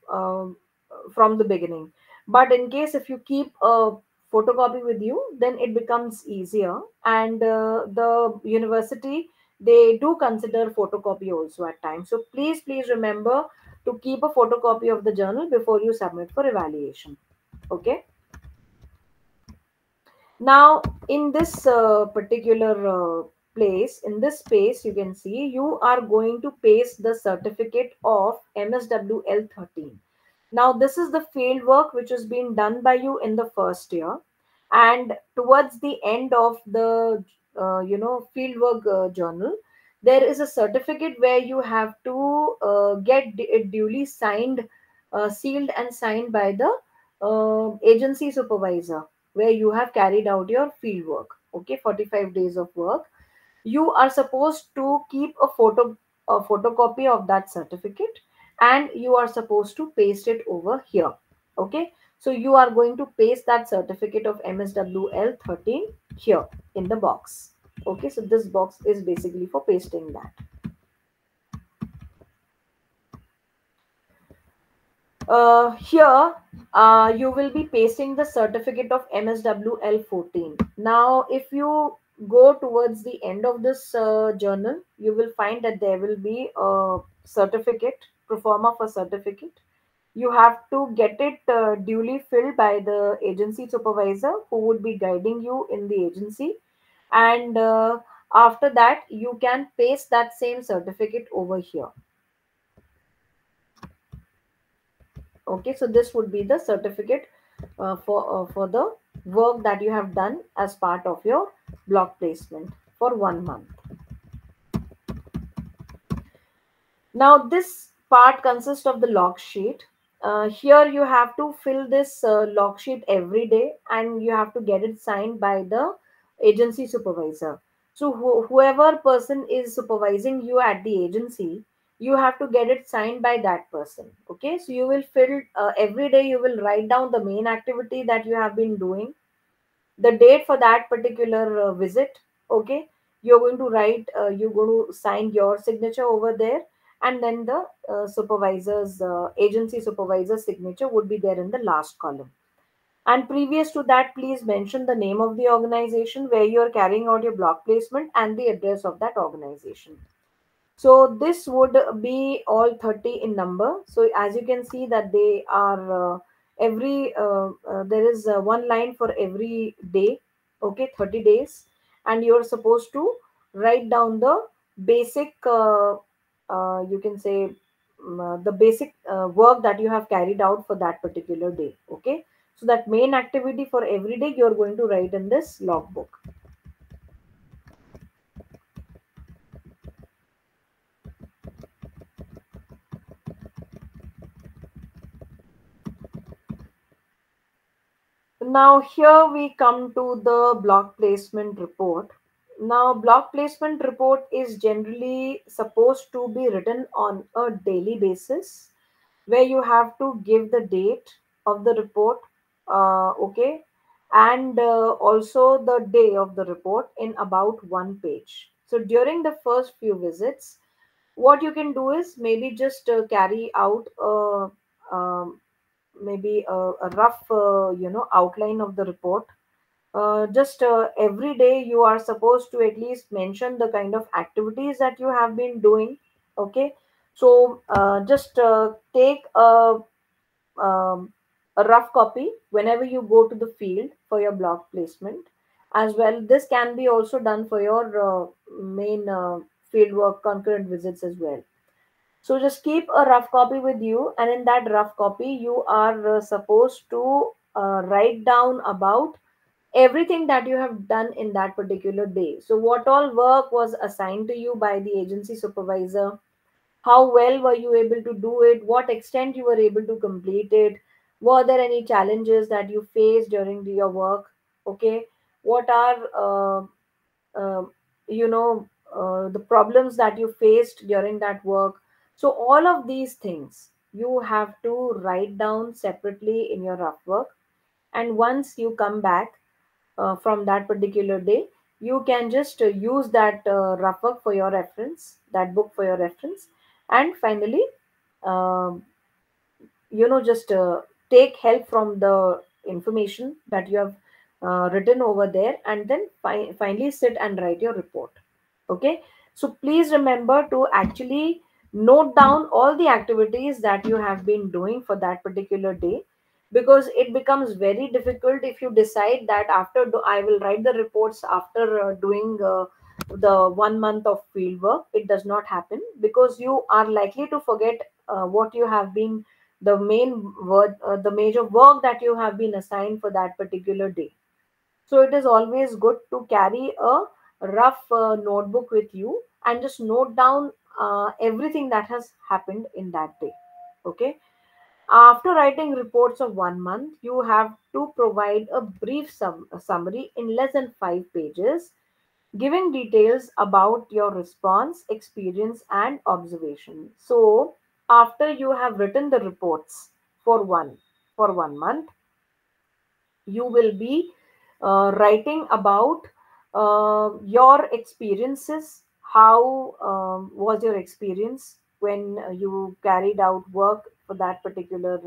from the beginning. But in case if you keep a photocopy with you, then it becomes easier, and the university, they do consider photocopy also at times. So please remember to keep a photocopy of the journal before you submit for evaluation. Okay. Now, in this particular place, in this space, you can see you are going to paste the certificate of MSWL-13. Now, this is the field work which has been done by you in the first year, and towards the end of the field work journal, there is a certificate where you have to get it duly signed, sealed and signed by the agency supervisor, where you have carried out your field work. Okay, 45 days of work. You are supposed to keep a photocopy of that certificate, and you are supposed to paste it over here. Okay, so you are going to paste that certificate of MSWL-13 here in the box. Okay, so this box is basically for pasting that. Here, you will be pasting the certificate of MSWL-14. Now, if you go towards the end of this journal, you will find that there will be a certificate, pro forma for certificate. You have to get it duly filled by the agency supervisor who would be guiding you in the agency. And after that, you can paste that same certificate over here. Okay, so this would be the certificate for the work that you have done as part of your block placement for 1 month. Now this part consists of the log sheet. Here you have to fill this log sheet every day, and you have to get it signed by the agency supervisor. So whoever person is supervising you at the agency, you have to get it signed by that person. Okay, so you will fill every day, you will write down the main activity that you have been doing, the date for that particular visit. Okay, you're going to write, you're going to sign your signature over there, and then the supervisor's agency supervisor signature would be there in the last column. And previous to that, please mention the name of the organization where you are carrying out your block placement and the address of that organization. So this would be all 30 in number. So as you can see that they are every there is one line for every day. Okay, 30 days, and you're supposed to write down the basic you can say the basic work that you have carried out for that particular day. Okay, so that main activity for every day you're going to write in this logbook. Now here we come to the block placement report. Now block placement report is generally supposed to be written on a daily basis where you have to give the date of the report, okay, and also the day of the report in about one page. So during the first few visits, what you can do is maybe just carry out maybe a rough outline of the report. Just every day you are supposed to at least mention the kind of activities that you have been doing. Okay, so just take um, a rough copy whenever you go to the field for your block placement as well. This can be also done for your main field work concurrent visits as well. So just keep a rough copy with you, and in that rough copy, you are supposed to write down about everything that you have done in that particular day. So, what all work was assigned to you by the agency supervisor? How well were you able to do it? What extent you were able to complete it? Were there any challenges that you faced during your work? Okay, what are uh, you know the problems that you faced during that work? So all of these things you have to write down separately in your rough work, and once you come back from that particular day, you can just use that rough work for your reference, that book for your reference. And finally, um, just take help from the information that you have written over there, and then finally sit and write your report. Okay, so please remember to actually note down all the activities that you have been doing for that particular day, because it becomes very difficult if you decide that I will write the reports after doing the 1 month of field work. It does not happen, because you are likely to forget what you have been the main word the major work that you have been assigned for that particular day. So it is always good to carry a rough notebook with you and just note down everything that has happened in that day. Okay. After writing reports of 1 month, you have to provide a brief summary in less than 5 pages, giving details about your response, experience, and observation. So, after you have written the reports for 1 month, you will be writing about your experiences. How was your experience when you carried out work for that particular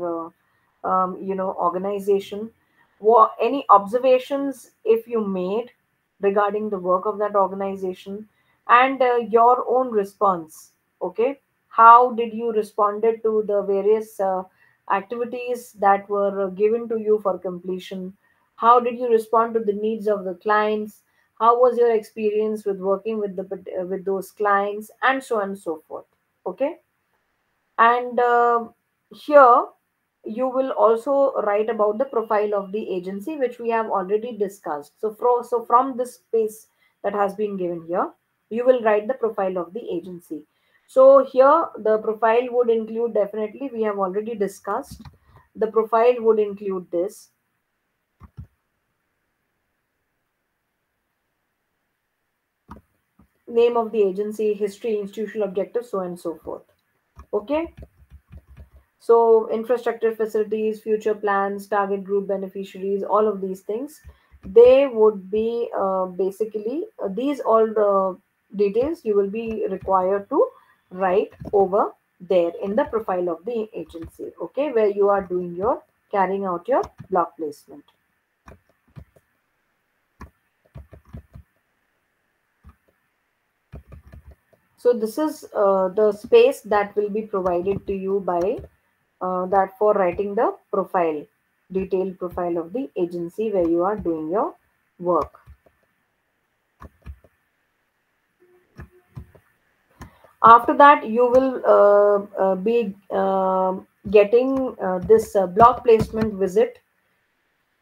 organization? Any observations if you made regarding the work of that organization, and your own response. Okay, how did you responded to the various activities that were given to you for completion? How did you respond to the needs of the clients? How was your experience with working with with those clients, and so on and so forth? Okay, and here you will also write about the profile of the agency, which we have already discussed. So from this space that has been given here, you will write the profile of the agency. So here the profile would include, definitely we have already discussed, the profile would include this: name of the agency, history, institutional objectives, so on and so forth. Okay. So, infrastructure, facilities, future plans, target group beneficiaries, all of these things, they would be basically these all the details you will be required to write over there in the profile of the agency, okay, where you are doing your carrying out your block placement. So this is the space that will be provided to you by that for writing the profile, detailed profile of the agency where you are doing your work. After that, you will be getting this block placement visit.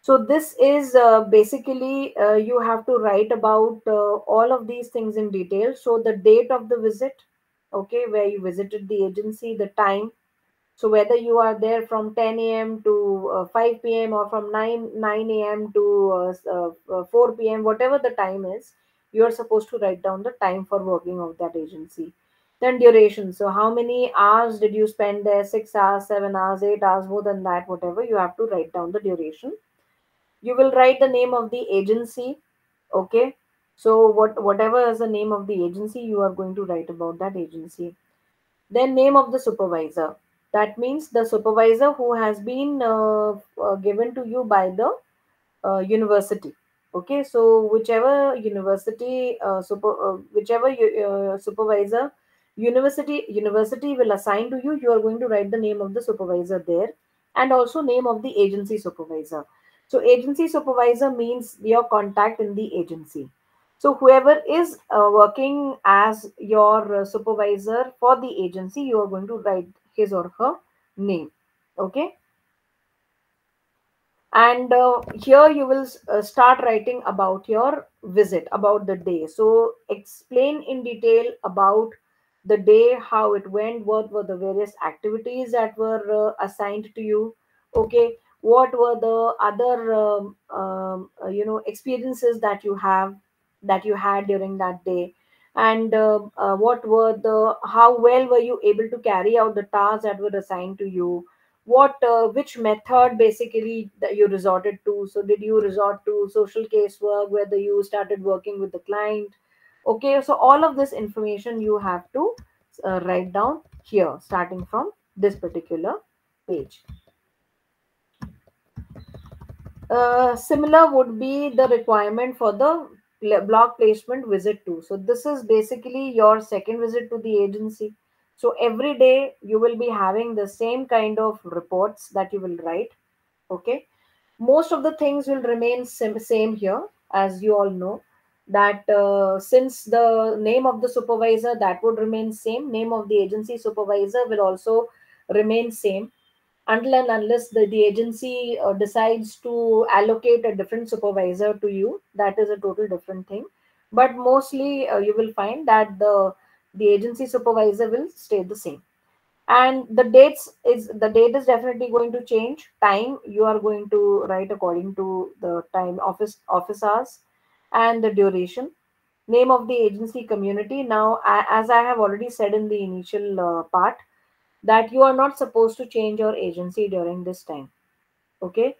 So this is basically you have to write about all of these things in detail. So the date of the visit, okay, where you visited the agency, the time. So whether you are there from 10 a.m. to 5 p.m. or from 9 a.m. to 4 p.m., whatever the time is, you are supposed to write down the time for working of that agency. Then duration. So how many hours did you spend there? 6 hours, 7 hours, 8 hours, more than that, whatever. You have to write down the duration. You will write the name of the agency. Okay. So whatever is the name of the agency, you are going to write about that agency. Then name of the supervisor. That means the supervisor who has been given to you by the university. Okay, so whichever university supervisor university will assign to you, you are going to write the name of the supervisor there, and also name of the agency supervisor. So agency supervisor means your contact in the agency. So whoever is working as your supervisor for the agency, you are going to write his or her name. Okay. And here you will start writing about your visit, about the day. So explain in detail about the day, how it went, what were the various activities that were assigned to you. Okay, what were the other experiences that you had during that day. And what were the how well were you able to carry out the tasks that were assigned to you. What which method basically that you resorted to. So did you resort to social casework, whether you started working with the client. Okay, so all of this information you have to write down here, starting from this particular page. Similar would be the requirement for the block placement visit too. So this is basically your second visit to the agency. So every day you will be having the same kind of reports that you will write. Okay, most of the things will remain same here, as you all know that since the name of the supervisor, that would remain same, name of the agency supervisor will also remain same, until and unless the agency decides to allocate a different supervisor to you. That is a total different thing. But mostly you will find that the agency supervisor will stay the same. And the date is definitely going to change. Time you are going to write according to the time, office hours. And the duration, name of the agency, community. Now as I have already said in the initial part, that you are not supposed to change your agency during this time. Okay,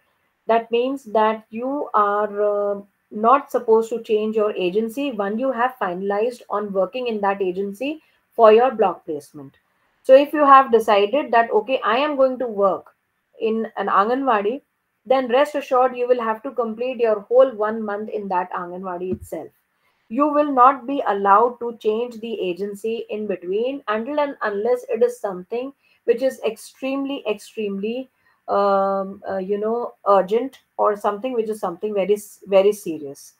that means that you are not supposed to change your agency when you have finalized on working in that agency for your block placement. So if you have decided that okay, I am going to work in an Anganwadi, then rest assured you will have to complete your whole 1 month in that Anganwadi itself. You will not be allowed to change the agency in between until and unless it is something which is extremely urgent, or something which is something very serious.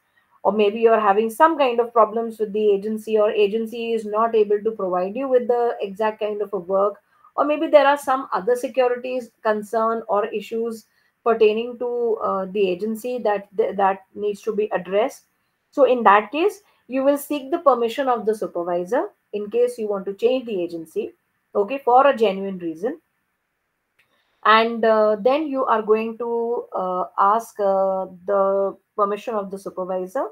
Or maybe you're having some kind of problems with the agency, or agency is not able to provide you with the exact kind of a work. Or maybe there are some other securities concern or issues pertaining to the agency that needs to be addressed. So in that case, you will seek the permission of the supervisor in case you want to change the agency, okay, for a genuine reason. And then you are going to ask the permission of the supervisor,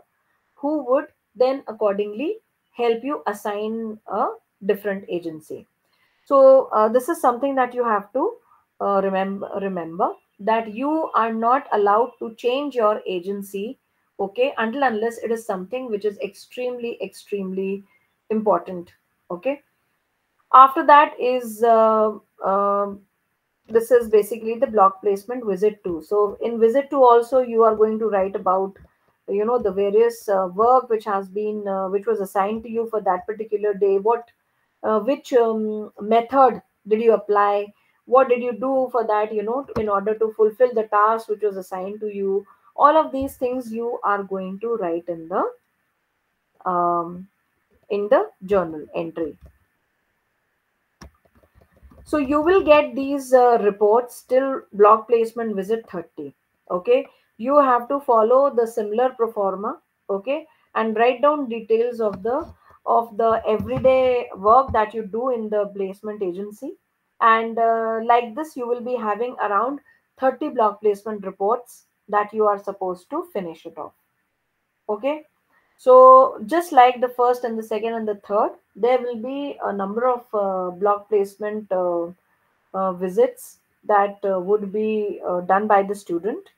who would then accordingly help you assign a different agency. So this is something that you have to remember, that you are not allowed to change your agency, okay, until unless it is something which is extremely important. Okay. After that is this is basically the block placement visit 2. So in visit 2 also you are going to write about, the various work which has been which was assigned to you for that particular day. What which method did you apply? What did you do for that, in order to fulfill the task which was assigned to you? All of these things you are going to write um, in the journal entry. So you will get these reports till block placement visit 30. Okay. You have to follow the similar pro forma. Okay. And write down details of the everyday work that you do in the placement agency. And like this, you will be having around 30 block placement reports that you are supposed to finish it off. Okay. So just like the first and the second and the third, there will be a number of block placement visits that would be done by the student,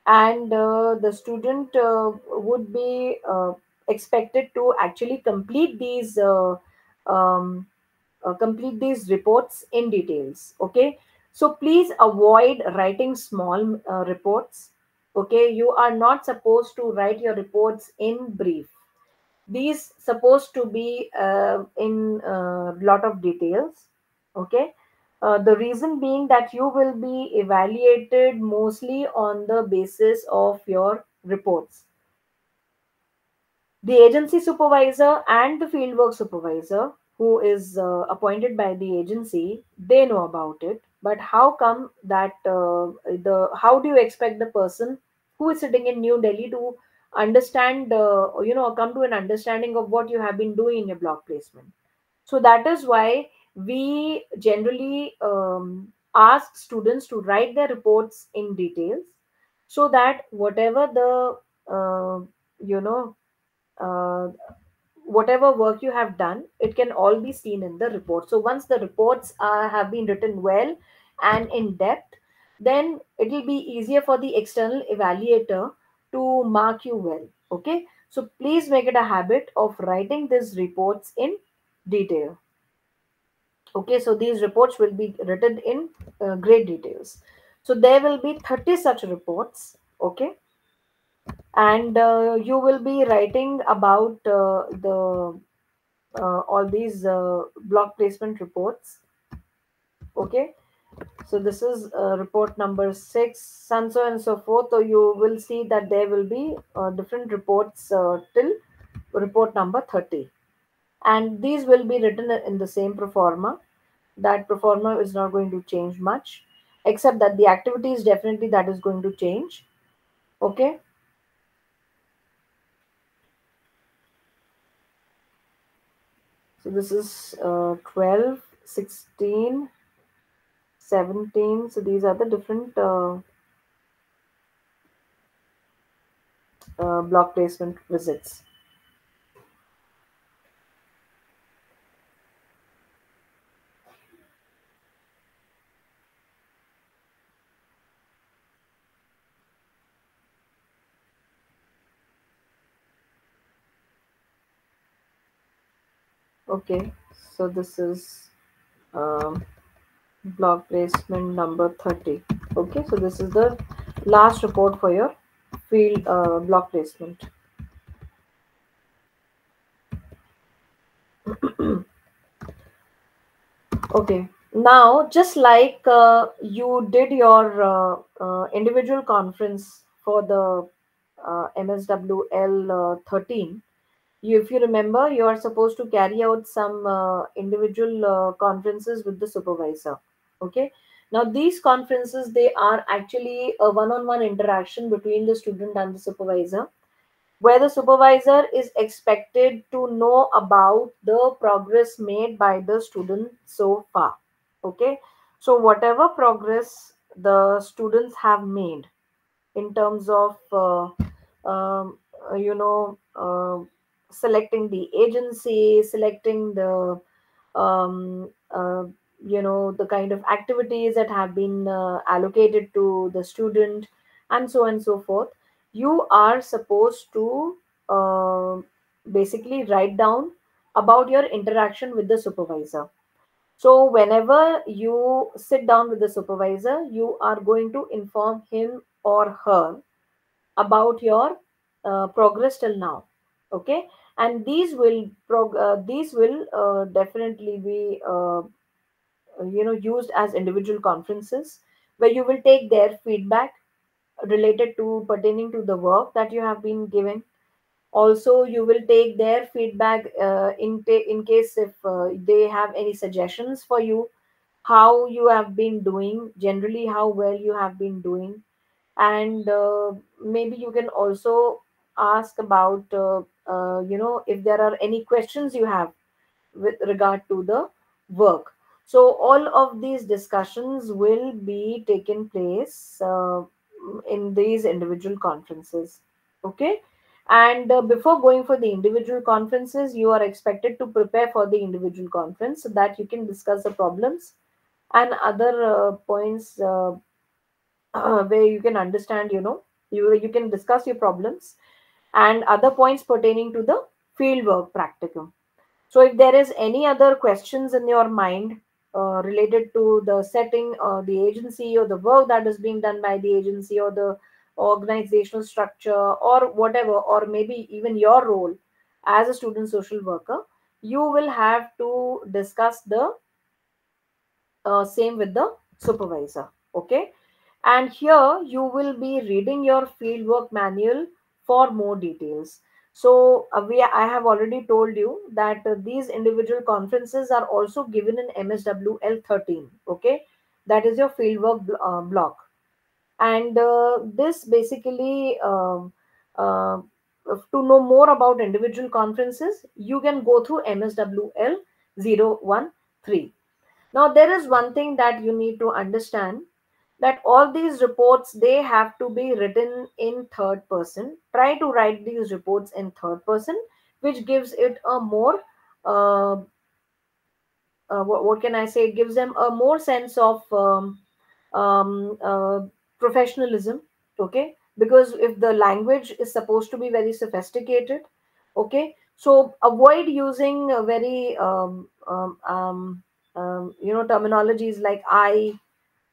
and the student would be expected to actually um, complete these reports in details. Okay, so please avoid writing small reports. Okay, you are not supposed to write your reports in brief. These supposed to be in a lot of details. Okay, the reason being that you will be evaluated mostly on the basis of your reports. The agency supervisor and the fieldwork supervisor, who is appointed by the agency, they know about it. But how come that the how do you expect the person who is sitting in New Delhi to understand, come to an understanding of what you have been doing in your block placement? So that is why we generally ask students to write their reports in details, so that uh, you know uh, whatever work you have done, it can all be seen in the report. So once the reports have been written well and in depth, then it will be easier for the external evaluator to mark you well. Okay, so please make it a habit of writing these reports in detail. Okay, so these reports will be written in great details. So there will be 30 such reports. Okay, and you will be writing about the all these block placement reports. Okay, so this is report number 6, and so and so forth. So you will see that there will be different reports till report number 30, and these will be written in the same pro forma. That pro forma is not going to change much, except that the activity is definitely that is going to change. Okay, so this is 12, 16, 17. So these are the different block placement visits. Okay, so this is um, block placement number 30. Okay, so this is the last report for your field block placement. Okay, now just like you did your individual conference for the MSWL 13, if you remember, you are supposed to carry out some individual conferences with the supervisor. Okay, now these conferences, they are actually a one-on-one interaction between the student and the supervisor, where the supervisor is expected to know about the progress made by the student so far. Okay, so whatever progress the students have made in terms of um, you know selecting the agency, selecting the um, uh, the kind of activities that have been allocated to the student, and so on and so forth. You are supposed to basically write down about your interaction with the supervisor. So whenever you sit down with the supervisor, you are going to inform him or her about your progress till now. Okay, and these will definitely be used as individual conferences, where you will take their feedback related to pertaining to the work that you have been given. Also, you will take their feedback in case if they have any suggestions for you, how you have been doing generally, how well you have been doing. And maybe you can also ask about if there are any questions you have with regard to the work. So all of these discussions will be taken place in these individual conferences. Okay. And before going for the individual conferences, you are expected to prepare for the individual conference so that you can discuss the problems and other points where you can understand, you can discuss your problems and other points pertaining to the field work practicum. So if there is any other questions in your mind related to the setting or the agency or the work that is being done by the agency or the organizational structure or whatever, or maybe even your role as a student social worker, you will have to discuss the same with the supervisor. Okay. And here you will be reading your fieldwork manual for more details. So I have already told you that these individual conferences are also given in MSWL-13. Okay, that is your fieldwork block, and this basically to know more about individual conferences, you can go through MSWL 013. Now, there is one thing that you need to understand, that all these reports, they have to be written in third person. Try to write these reports in third person, which gives it a more uh, what can I say? It gives them a more sense of um, uh, professionalism. Okay, because if the language is supposed to be very sophisticated, okay, so avoid using very terminologies like I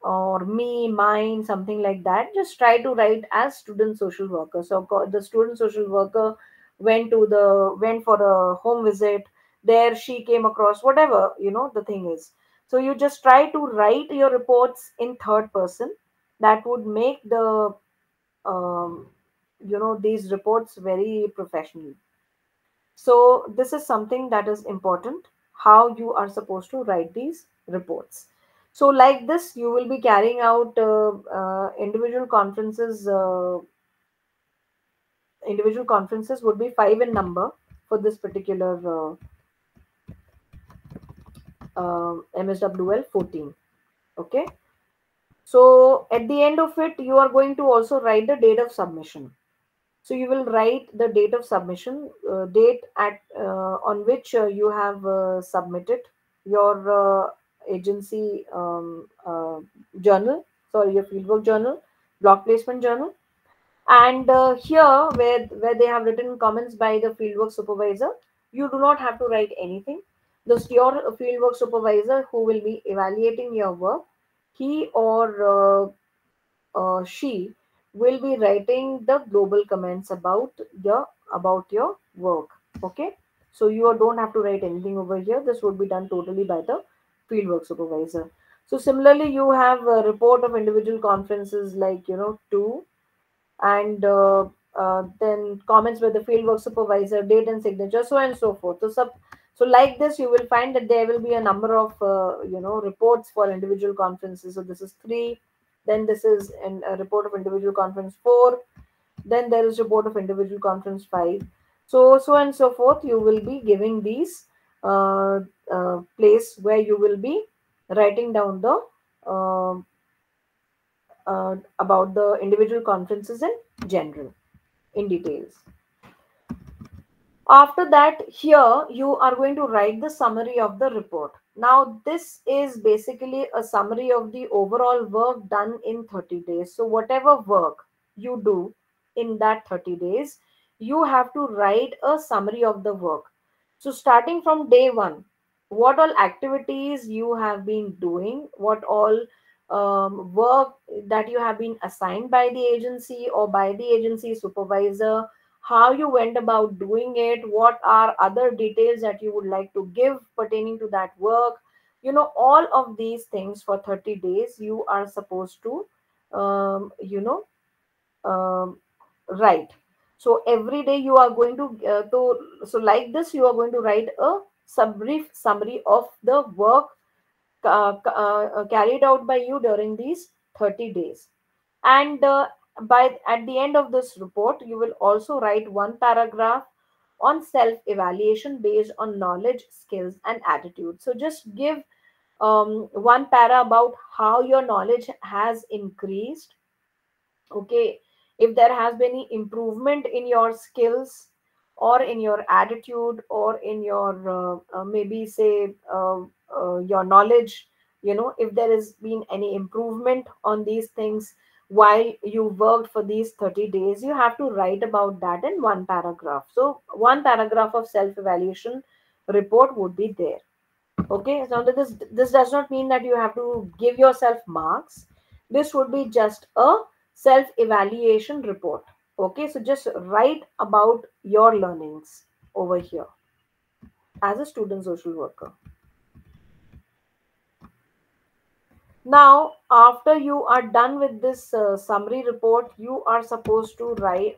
or me, mine, something like that. Just try to write as student social worker. So the student social worker went for a home visit. There she came across whatever the thing is. So you just try to write your reports in third person. That would make um, these reports very professional. So this is something that is important, how you are supposed to write these reports. So like this, you will be carrying out individual conferences. Individual conferences would be five in number for this particular MSWL 14. Okay. So at the end of it, you are going to also write the date of submission. So you will write the date of submission, date at on which you have submitted your agency journal, sorry, your fieldwork journal, block placement journal, and here where they have written comments by the fieldwork supervisor, you do not have to write anything. Your fieldwork supervisor who will be evaluating your work, he or she will be writing the global comments about your work. Okay, so you don't have to write anything over here. This would be done totally by the fieldwork supervisor. So similarly, you have a report of individual conferences like two, and then comments with the fieldwork supervisor, date and signature, so and so forth. So like this, you will find that there will be a number of reports for individual conferences. So this is three, then this is a report of individual conference four, then there is report of individual conference five. So and so forth. You will be giving these place where you will be writing down the uh, about the individual conferences in general, in details. After that, here you are going to write the summary of the report. Now, this is basically a summary of the overall work done in 30 days. So, whatever work you do in that 30 days, you have to write a summary of the work. So, starting from day one, what all activities you have been doing, what all work that you have been assigned by the agency or by the agency supervisor, how you went about doing it, what are other details that you would like to give pertaining to that work. All of these things for 30 days you are supposed to, um, you know, um, write. So every day you are going so like this, you are going to write a brief summary of the work carried out by you during these 30 days. And by at the end of this report, you will also write one paragraph on self evaluation based on knowledge, skills, and attitude. So just give one para about how your knowledge has increased. Okay, if there has been any improvement in your skills or in your attitude or in your maybe say your knowledge, if there has been any improvement on these things while you worked for these 30 days, you have to write about that in one paragraph. So one paragraph of self evaluation report would be there. Okay, so this does not mean that you have to give yourself marks. This would be just a self evaluation report. Okay, so just write about your learnings over here as a student social worker. Now, after you are done with this summary report, you are supposed to write,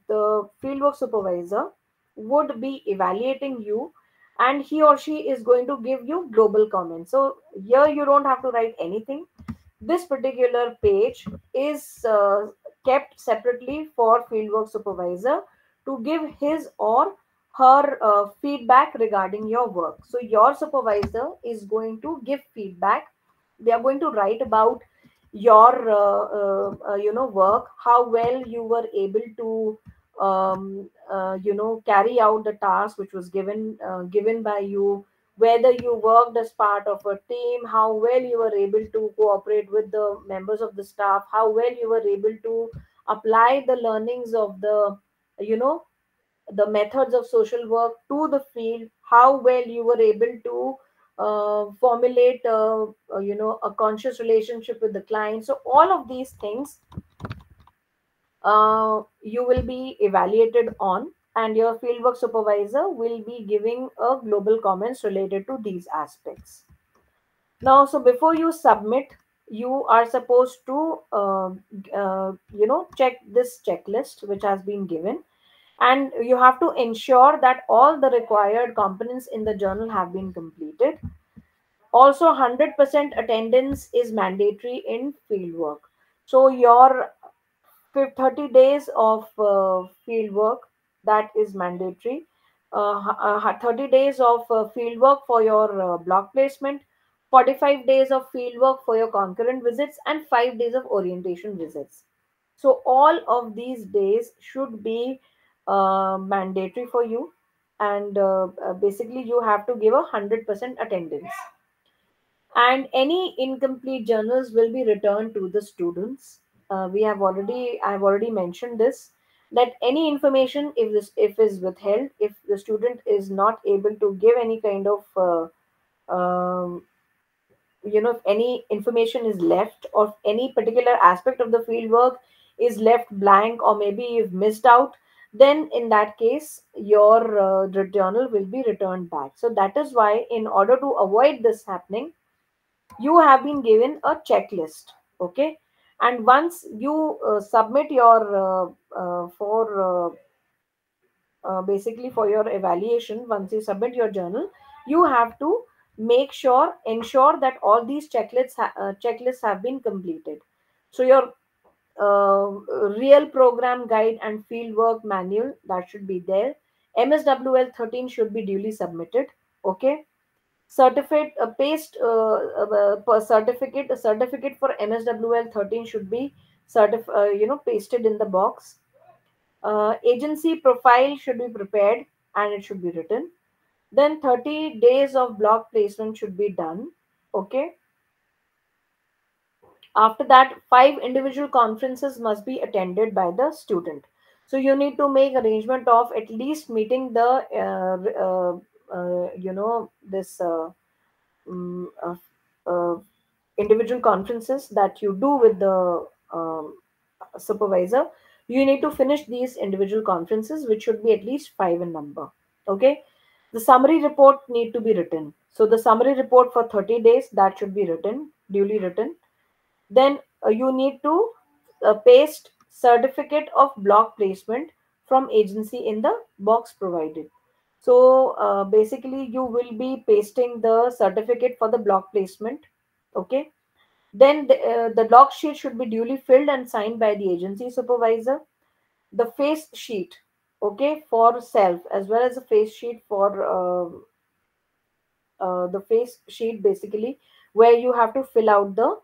the fieldwork supervisor would be evaluating you, and he or she is going to give you global comments. So here you don't have to write anything. This particular page is kept separately for fieldwork supervisor to give his or her feedback regarding your work. So your supervisor is going to give feedback. They are going to write about your work, how well you were able to carry out the task which was given by you, whether you worked as part of a team, how well you were able to cooperate with the members of the staff, how well you were able to apply the learnings of you know the methods of social work to the field, how well you were able to formulate a conscious relationship with the client. So all of these things you will be evaluated on, and your fieldwork supervisor will be giving a global comments related to these aspects. Now, so before you submit, you are supposed to check this checklist which has been given, and you have to ensure that all the required components in the journal have been completed. Also, 100% attendance is mandatory in fieldwork. So your 30 days of field work, that is mandatory. 30 days of field work for your block placement, 45 days of field work for your concurrent visits, and 5 days of orientation visits. So all of these days should be mandatory for you, and basically you have to give 100% attendance, and any incomplete journals will be returned to the students. I've already mentioned this, that any information, if is withheld, if the student is not able to give any kind of if any information is left, or if any particular aspect of the field work is left blank, or maybe you've missed out, then in that case your journal will be returned back. So that is why, in order to avoid this happening, you have been given a checklist. Okay, and once you submit your for basically for your evaluation, once you submit your journal, you have to ensure that all these checklists have been completed. So your uh, real program guide and field work manual, that should be there. MSWL-13 should be duly submitted. Okay, certificate paste per certificate a certificate for MSWL-13 should be pasted in the box. Agency profile should be prepared and it should be written. Then 30 days of block placement should be done. Okay, after that, 5 individual conferences must be attended by the student. So you need to make arrangement of at least meeting the this mm, uh, uh, individual conferences that you do with the supervisor, you need to finish these individual conferences, which should be at least five in number. Okay. The summary report need to be written. So the summary report for 30 days, that should be written, duly written. Then you need to paste certificate of block placement from agency in the box provided. So basically you will be pasting the certificate for the block placement. Okay. Then the log sheet should be duly filled and signed by the agency supervisor. The face sheet, okay, for self, as well as a face sheet for the face sheet, basically, where you have to fill out the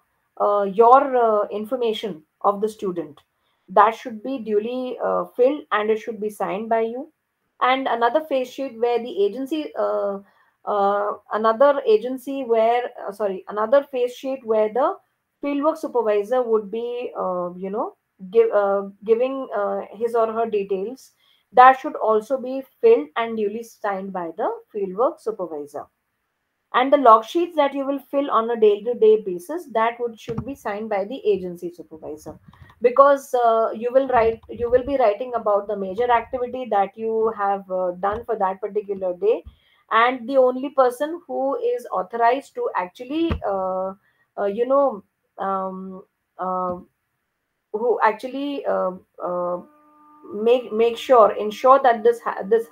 your information of the student. That should be duly filled and it should be signed by you. And another face sheet where the agency another agency where sorry another face sheet where the fieldwork supervisor would be giving his or her details. That should also be filled and duly signed by the fieldwork supervisor. And the log sheets that you will fill on a day-to-day basis, that would should be signed by the agency supervisor, because you will be writing about the major activity that you have done for that particular day. And the only person who is authorized to actually uh, you know um, uh, who actually make sure ensure that this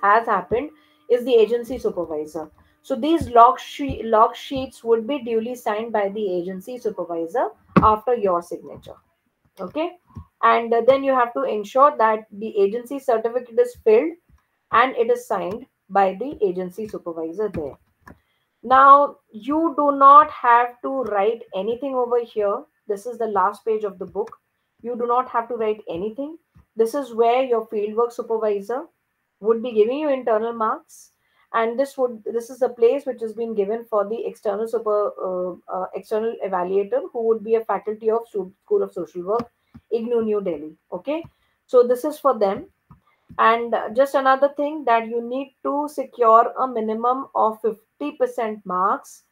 has happened is the agency supervisor. So these log sheets would be duly signed by the agency supervisor after your signature. Okay. And then you have to ensure that the agency certificate is filled and it is signed by the agency supervisor there. Now, you do not have to write anything over here. This is the last page of the book. You do not have to write anything. This is where your fieldwork supervisor would be giving you internal marks, and this is a place which has been given for the external evaluator, who would be a faculty of School of Social Work, IGNOU, New Delhi. Okay, so this is for them. And just another thing, that you need to secure a minimum of 50% marks,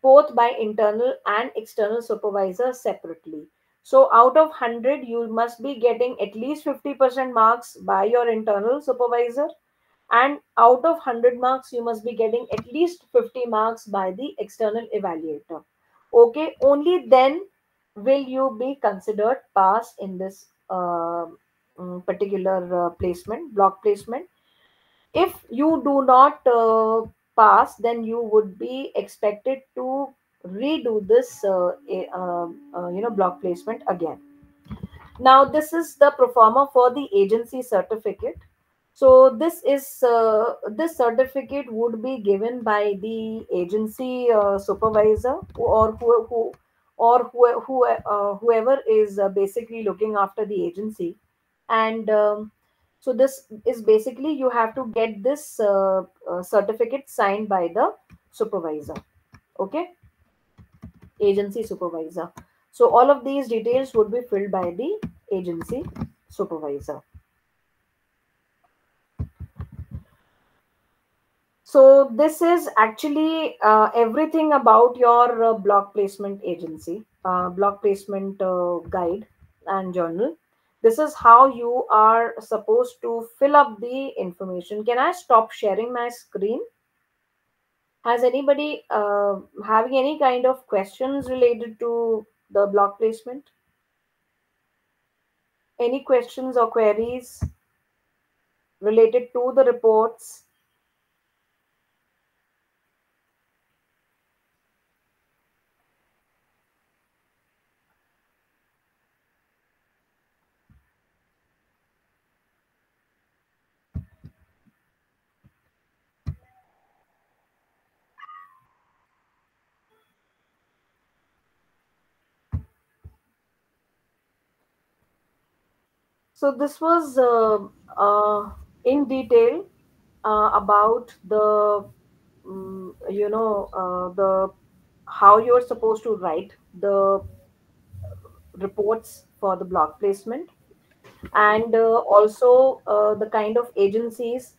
both by internal and external supervisors separately. So out of 100, you must be getting at least 50% marks by your internal supervisor, and out of 100 marks, you must be getting at least 50 marks by the external evaluator. Okay, only then will you be considered pass in this particular placement, block placement. If you do not pass, then you would be expected to redo this block placement again. Now this is the proforma for the agency certificate. So this certificate would be given by the agency supervisor, whoever is basically looking after the agency. And so this is basically, you have to get this certificate signed by the supervisor. Okay, agency supervisor. So all of these details would be filled by the agency supervisor. So this is actually everything about your block placement agency, block placement guide and journal. This is how you are supposed to fill up the information. Can I stop sharing my screen? Has anybody having any kind of questions related to the block placement? Any questions or queries related to the reports? So this was in detail about the the how you're supposed to write the reports for the block placement, and also the kind of agencies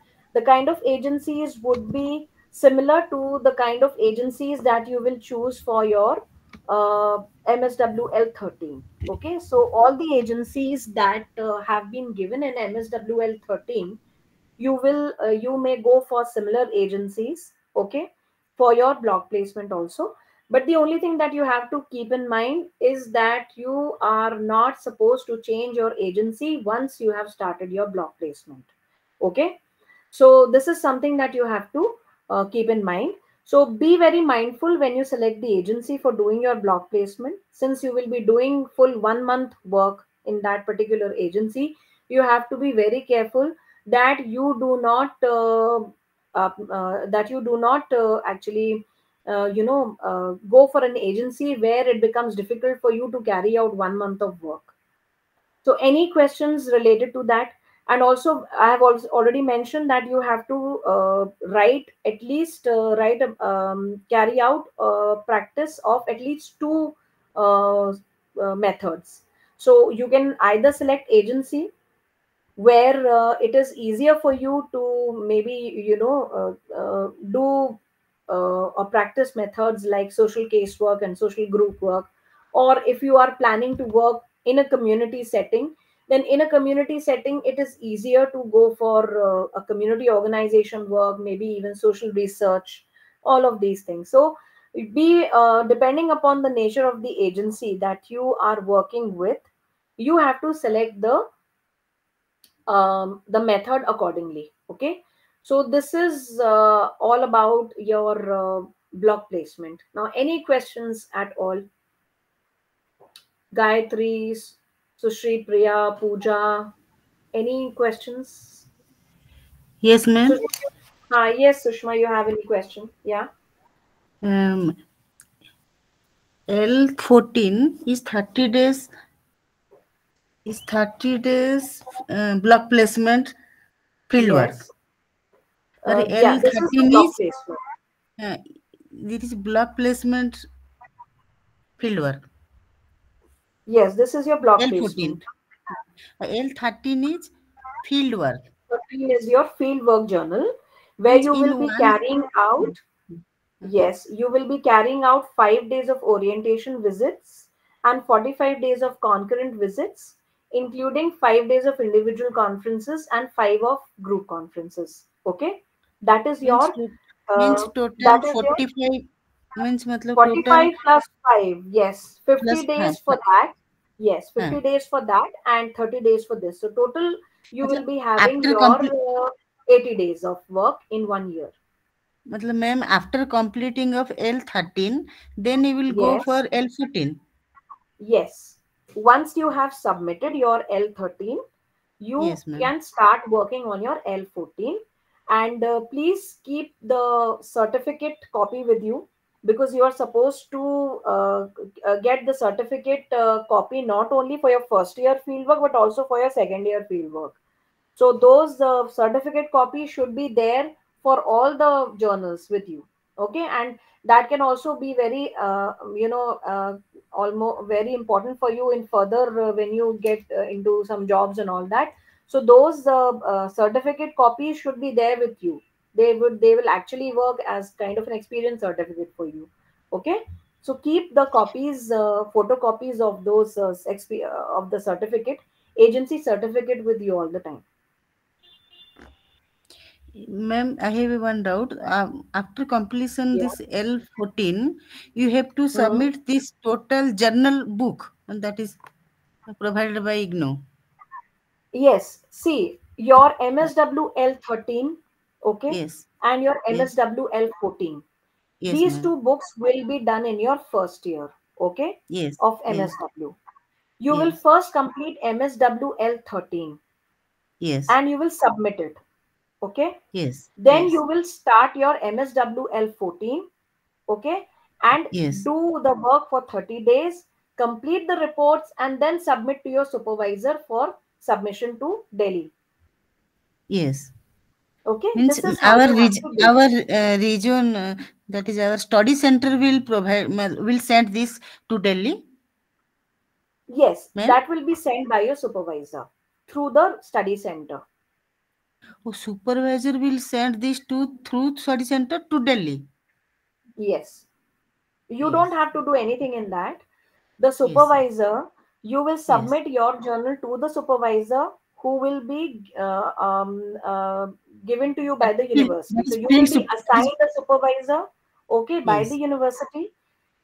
would be similar to the kind of agencies that you will choose for your MSWL-13. Okay, so all the agencies that have been given in MSWL-13, you may go for similar agencies, okay, for your block placement also. But the only thing that you have to keep in mind is that you are not supposed to change your agency once you have started your block placement. Okay, so this is something that you have to keep in mind. So be very mindful when you select the agency for doing your block placement. Since you will be doing full 1 month work in that particular agency, you have to be very careful that you do not actually go for an agency where it becomes difficult for you to carry out 1 month of work. So any questions related to that? And also, I have also already mentioned that you have to carry out practice of at least two uh, methods. So you can either select agency where it is easier for you to maybe do or practice methods like social casework and social group work. Or if you are planning to work in a community setting, then in a community setting it is easier to go for a community organization work, maybe even social research, all of these things. So be depending upon the nature of the agency that you are working with, you have to select the method accordingly. Okay, so this is all about your block placement. Now any questions at all? Gayatri, Sushri, Priya, Pooja, any questions? Yes, ma'am. Sushma, yes, Sushma, you have any question? Yeah. Um, L14 is 30 days, block placement field work. Yes. Or Yeah, this is the L13 block is placement. uh, this is block placement field work. Yes, this is your block L14. placement. L13 is field work. 13 is your field work journal, where Means you will in be one. carrying out. Yes, you will be carrying out 5 days of orientation visits and 45 days of concurrent visits, including 5 days of individual conferences and five of group conferences. Okay, that is means your to, means uh, total that is your 45, means matlab total 45 plus 5. Yes, 50 plus days 5. for that. Yes, हाँ, 50 days for that and 30 days for this. So total, you will मतलब be having after your complete, 80 days of work in 1 year. मतलब ma'am after completing of L13 then you will go for Yes. L14. Yes. Once you have submitted your L13, you Yes ma'am. can start working on your L14. And please keep the certificate copy with you, because you are supposed to get the certificate copy not only for your first year fieldwork but also for your second year fieldwork. So those certificate copies should be there for all the journals with you. Okay, and that can also be very almost very important for you in further when you get into some jobs and all that. So those certificate copies should be there with you. They will actually work as kind of an experience certificate for you. Okay, so keep the copies, photocopies of those of the certificate, agency certificate, with you all the time. Ma'am, I have one doubt. After completion Yeah. this L14, you have to Hmm. submit this total journal book, and that is provided by IGNO. Yes. See, your MSWL-13, okay, Yes, and your yes, MSWL-14. yes These ma'am. two books will be done in your first year, okay, Yes, of yes, MSW. You will yes, first complete MSWL-13 yes, and you will submit it, okay. yes, Then yes, you will start your MSWL-14, okay, and yes, do the work for 30 days, complete the reports, and then submit to your supervisor for submission to Delhi. yes. Okay, Means this is how you have to do. our region, that is our study center will provide, will send this to Delhi, Yes, ma'am. that will be sent by your supervisor through the study center. Oh, supervisor will send this to through study center to Delhi. Yes. You don't Yes, have to do anything in that. The yes, supervisor, you will yes. submit your journal to the supervisor, who will be given to you by the That university. So is you field will be super. That is, assigned a supervisor, okay, by the yes. university.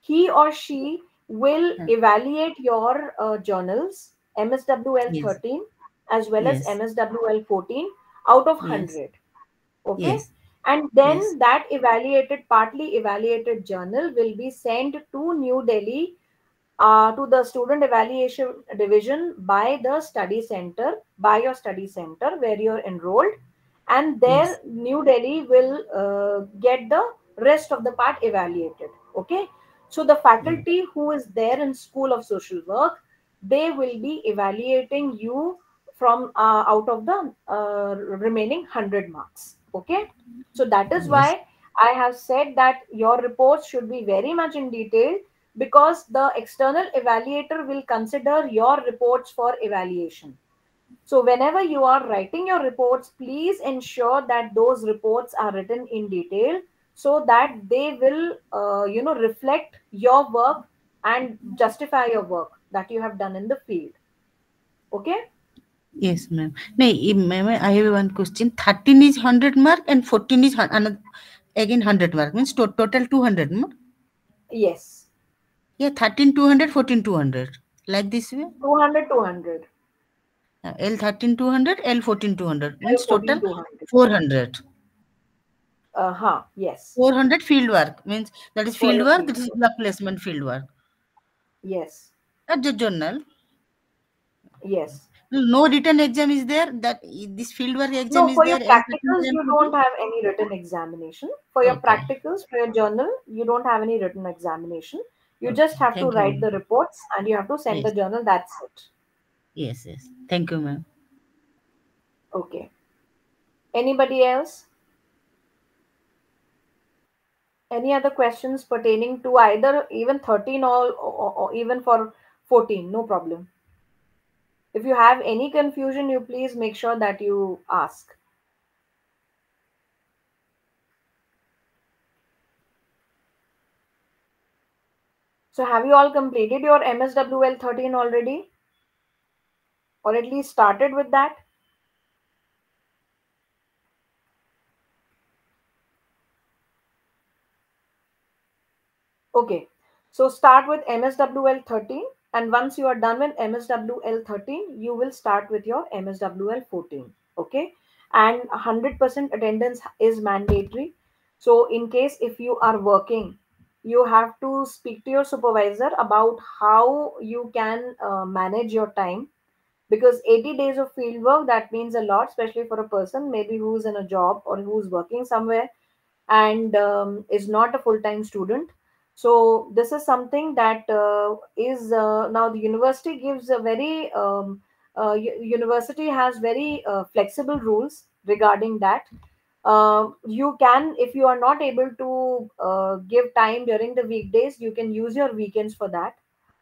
He or she will Huh. evaluate your journals, MSWL Yes, 13 as well as yes, MSWL 14 out of yes, 100. Okay. yes, And yes, then that partly evaluated journal will be sent to New Delhi, to the student evaluation division by the study center, by your study center where you're enrolled. And there, yes, New Delhi will get the rest of the part evaluated. Okay. So the yes, faculty who is there in School of Social Work, they will be evaluating you from out of the remaining 100 marks. Okay. So that is yes, why I have said that your reports should be very much in detail, because the external evaluator will consider your reports for evaluation. So whenever you are writing your reports, please ensure that those reports are written in detail, so that they will reflect your work and justify your work that you have done in the field. Okay. yes, ma'am. No, ma'am, I have one question. 13 is 100 mark and 14 is another again 100 mark. Means total 200 mark. Yes. Yeah, 13 200, 14 200. Like this way. 200, 200. L 13 200, L 14 200. L Means 14, total 200. 400. Yes. 400 field work. Means that is For field your work. field That is work. block placement field work. Yes. Not the journal. Yes. No written exam is there. That this field work exam No, is for your there. L 13 practicals, to L you 14. don't have any written examination. For your Okay. practicals, for your journal, you don't have any written examination. You just Okay. have to Thank you, write ma'am. the reports and you have to send the Yes. journal. That's it. Yes. Yes. Thank you, ma'am. Okay. Anybody else? Any other questions pertaining to either even 13 or even for 14? No problem. If you have any confusion, you please make sure that you ask. So, have you all completed your MSWL 13 already? Or at least started with that? Okay, so start with MSWL 13, and once you are done with MSWL 13, you will start with your MSWL 14. Okay, and 100% attendance is mandatory. So, in case if you are working, you have to speak to your supervisor about how you can manage your time, because 80 days of field work, that means a lot, especially for a person maybe who's in a job or who's working somewhere and is not a full-time student. So this is something that is now the university gives a very university has very flexible rules regarding that. You can, if you are not able to give time during the weekdays, you can use your weekends for that.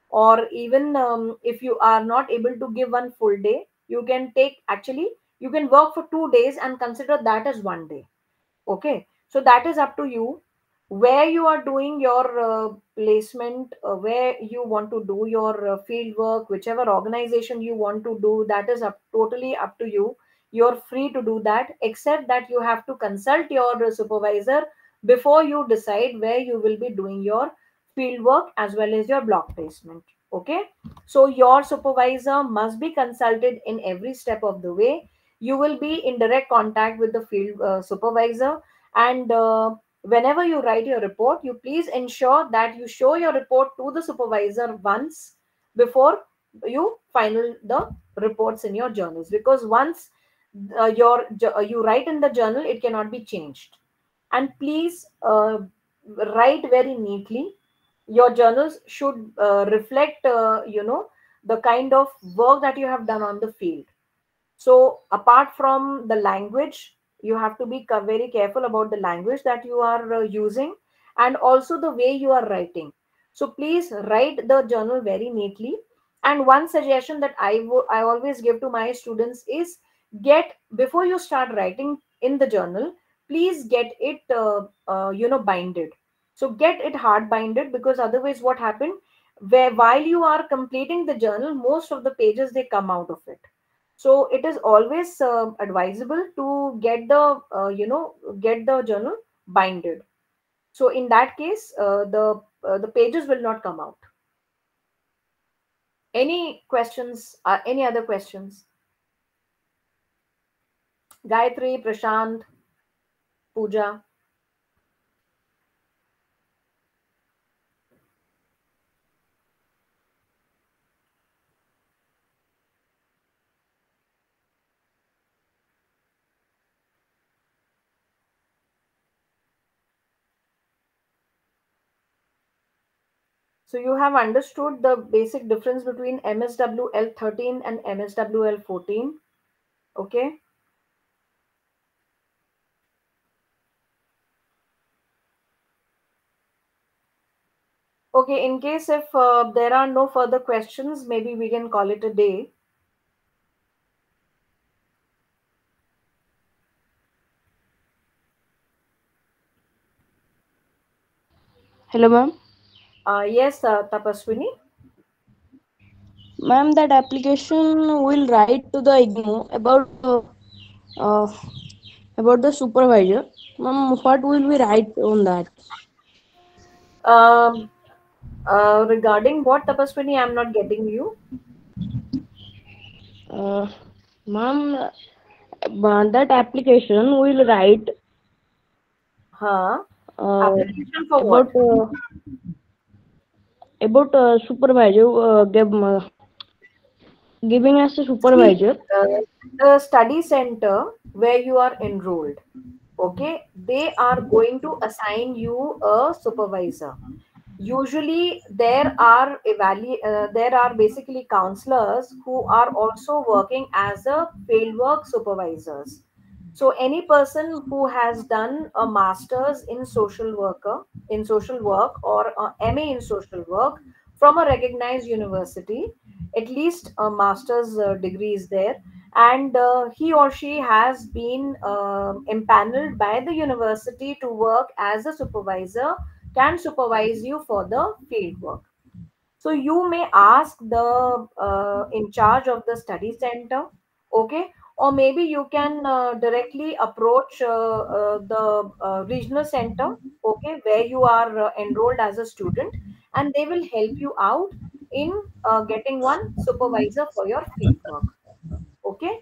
Or even if you are not able to give one full day, you can take, actually you can work for 2 days and consider that as one day. Okay, so that is up to you, where you are doing your placement, where you want to do your field work, whichever organization you want to do, that is up totally up to you. You're free to do that, except that you have to consult your supervisor before you decide where you will be doing your field work as well as your block placement. Okay, so your supervisor must be consulted in every step of the way. You will be in direct contact with the field supervisor, and whenever you write your report, you please ensure that you show your report to the supervisor once before you final the reports in your journals, because once you write in the journal, it cannot be changed. And please write very neatly. Your journals should reflect the kind of work that you have done on the field. So, apart from the language, you have to be very careful about the language that you are using, and also the way you are writing. So, please write the journal very neatly. And one suggestion that I always give to my students is, get, before you start writing in the journal, please get it binded. So get it hard binded, because otherwise what happened, where while you are completing the journal, most of the pages they come out of it. So it is always advisable to get the get the journal binded. So in that case, the pages will not come out. Any questions? Any other questions? Gayatri, Prashant, Pooja. So you have understood the basic difference between MSWL-13 and MSWL-14. Okay. Okay. In case if there are no further questions, maybe we can call it a day. Hello, ma'am. Yes, Tapaswini. Ma'am, that application will write to the IGNO uh, about the supervisor. Ma'am, what will we write on that? Um, Regarding what, Tapaswini? I'm not getting you. Uh, Ma'am, that application will write Huh? uh, Application for what? about supervisor giving us a See, supervisor. the study center where you are enrolled, okay, they are going to assign you a supervisor. Usually there are basically counselors who are also working as a fieldwork supervisors. So any person who has done a master's in social work, or a MA in social work from a recognized university, at least a master's degree is there, and he or she has been empaneled by the university to work as a supervisor, can supervise you for the field work. So you may ask the in charge of the study center, okay, or maybe you can directly approach the regional center, okay, where you are enrolled as a student, and they will help you out in getting one supervisor for your field work, okay.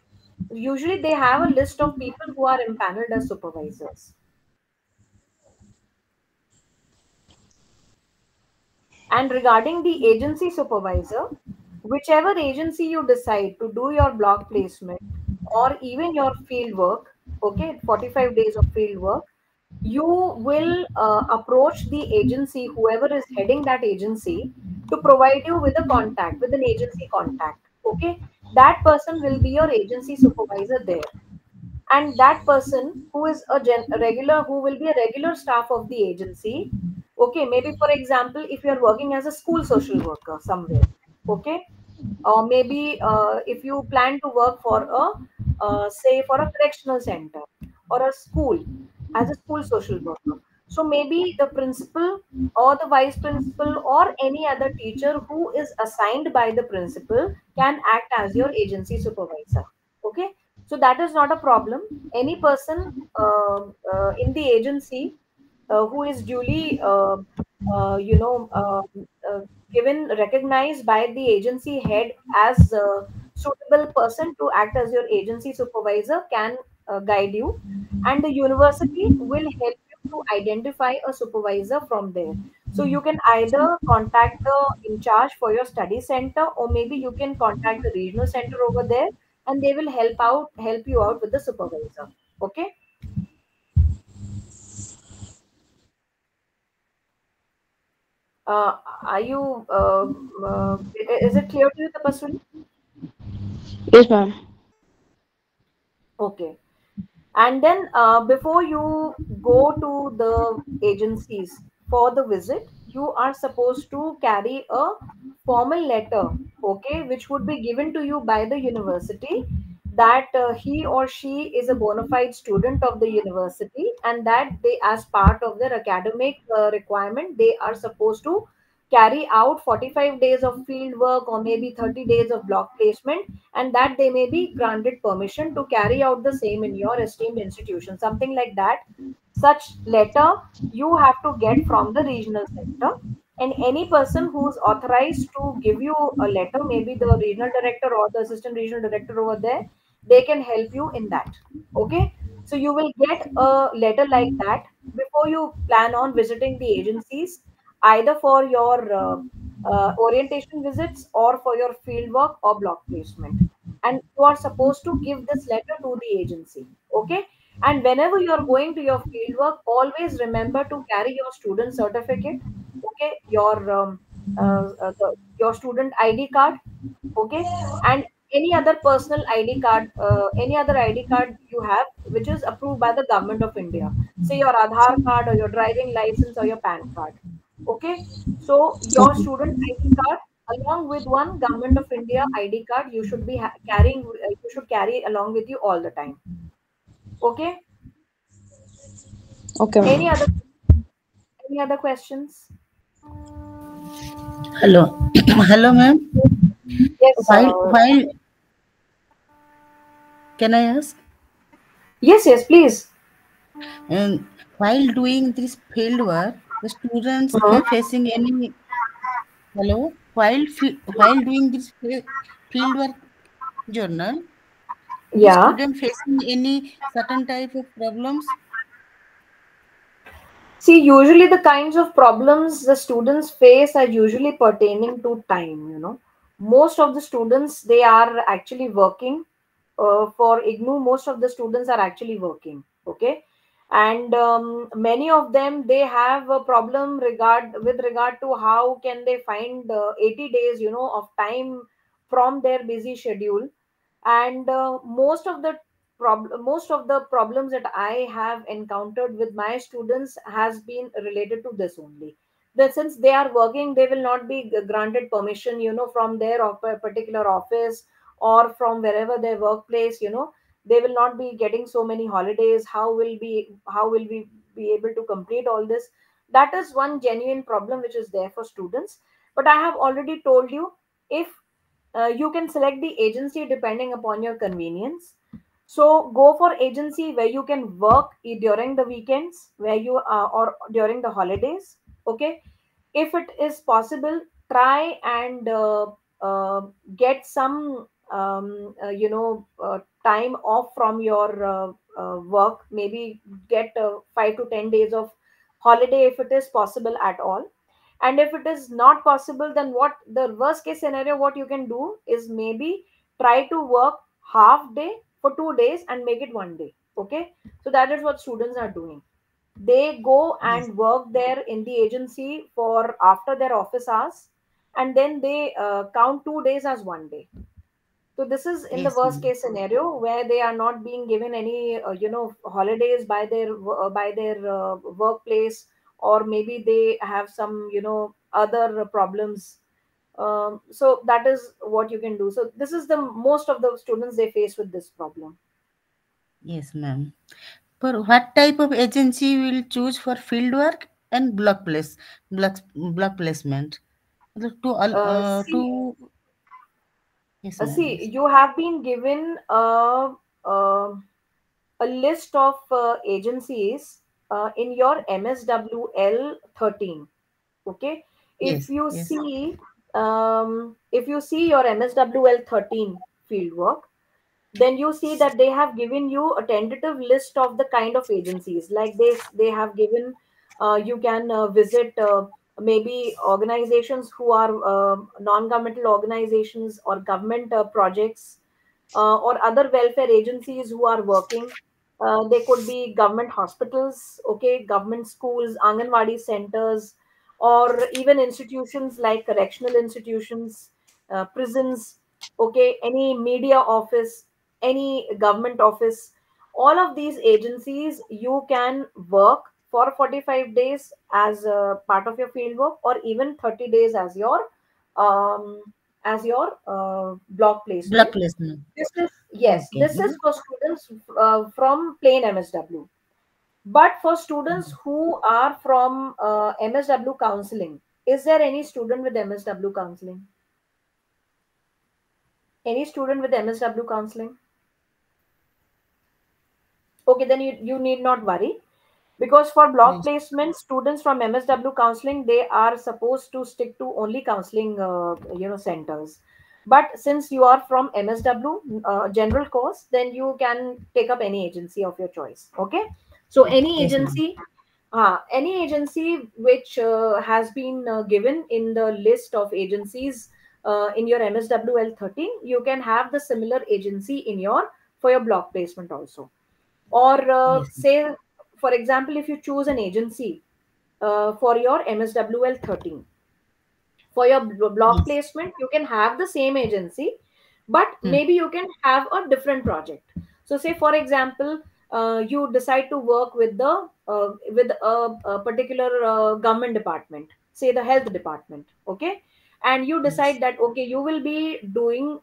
Usually they have a list of people who are empaneled as supervisors. And regarding the agency supervisor, whichever agency you decide to do your block placement or even your field work, okay, 45 days of field work, you will approach the agency, whoever is heading that agency, to provide you with a contact, with an agency contact, okay. That person will be your agency supervisor there, and that person who is a regular, who will be a regular staff of the agency, okay, maybe for example if you are working as a school social worker somewhere, okay, or maybe if you plan to work for a say for a correctional center or a school as a school social worker, so maybe the principal or the vice principal or any other teacher who is assigned by the principal can act as your agency supervisor, okay. So that is not a problem. Any person in the agency who is duly uh, you know uh, uh, given recognized by the agency head as a suitable person to act as your agency supervisor can guide you, and the university will help you to identify a supervisor from there. So you can either contact the in charge for your study center, or maybe you can contact the regional center over there, and they will help you out with the supervisor, okay. Are you is it clear to you, Tapaswini? Yes, ma'am. Okay. And then before you go to the agencies for the visit, you are supposed to carry a formal letter, okay, which would be given to you by the university, that he or she is a bona fide student of the university, and that they, as part of their academic requirement, they are supposed to carry out 45 days of field work or maybe 30 days of block placement, and that they may be granted permission to carry out the same in your esteemed institution, something like that. Such letter you have to get from the regional center, and any person who's authorized to give you a letter, maybe the regional director or the assistant regional director over there, they can help you in that. Okay, so you will get a letter like that before you plan on visiting the agencies, either for your orientation visits or for your field work or block placement, and you are supposed to give this letter to the agency. Okay, and whenever you are going to your field work, always remember to carry your student certificate. Okay, your student ID card. Okay, and any other personal ID card, any other ID card you have which is approved by the government of India, say your Aadhaar card or your driving license or your PAN card. Okay, so your Okay. student ID card along with one government of India ID card you should be carrying, you should carry along with you all the time. Okay, Okay, any ma'am. other, any other questions? Hello. Hello, ma'am. Yes, While can I ask? yes, please. And while doing this field work, the students Mhm. facing any hello. While doing this field work journal, the Yeah. student facing any certain type of problems. See, usually the kinds of problems the students face are usually pertaining to time, you know. Most of the students, they are actually working. For IGNU, most of the students are actually working. Okay. And many of them, they have a problem with regard to how can they find 80 days, you know, of time from their busy schedule. And most of the problems that I have encountered with my students has been related to this only, that since they are working, they will not be granted permission, you know, from their particular office or from wherever their workplace, you know, they will not be getting so many holidays. How will we be able to complete all this? That is one genuine problem which is there for students. But I have already told you, if you can select the agency depending upon your convenience. So go for agency where you can work during the weekends, where you or during the holidays. Okay, if it is possible, try and get some time off from your work. Maybe get 5 to 10 days of holiday if it is possible at all. And if it is not possible, then what the worst case scenario what you can do is maybe try to work half day for 2 days and make it one day. Okay, so that is what students are doing. They go Yes, and work there in the agency for after their office hours, and then they count 2 days as one day. So this is in the yes, worst ma'am. case scenario where they are not being given any holidays by their workplace, or maybe they have some other problems. So that is what you can do. So this is the most of the students they face with this problem. Yes, ma'am. For what type of agency will choose for field work and block placement? See, To yes, ma'am. see, Yes. you have been given uh, a list of agencies in your MSWL 13. Okay, if Yes. you Yes. see your MSWL 13 fieldwork, then you see that they have given you a tentative list of the kind of agencies. Like they have given, you can visit maybe organizations who are non-governmental organizations or government projects, or other welfare agencies who are working. They could be government hospitals, okay, government schools, Anganwadi centers, or even institutions like correctional institutions, prisons, okay, any media office, any government office. All of these agencies you can work for 45 days as a part of your field work, or even 30 days um, as your block placement. Block placement. This is Yes, Okay. this is for students from plain MSW. But for students who are from MSW counseling, is there any student with MSW counseling? Any student with MSW counseling? Okay, then you need not worry, because for block Yes. placement, students from MSW counseling, they are supposed to stick to only counseling centers. But since you are from MSW general course, then you can take up any agency of your choice. Okay, so Yes, ma'am. any agency which has been given in the list of agencies in your MSWL-13, you can have the similar agency in your for your block placement also. Or Yes. say, for example, if you choose an agency for your MSWL-13, for your block Yes. placement, you can have the same agency, but Hmm. maybe you can have a different project. So say, for example, you decide to work with a particular government department, say the health department. Okay, and you Yes. decide that okay, you will be doing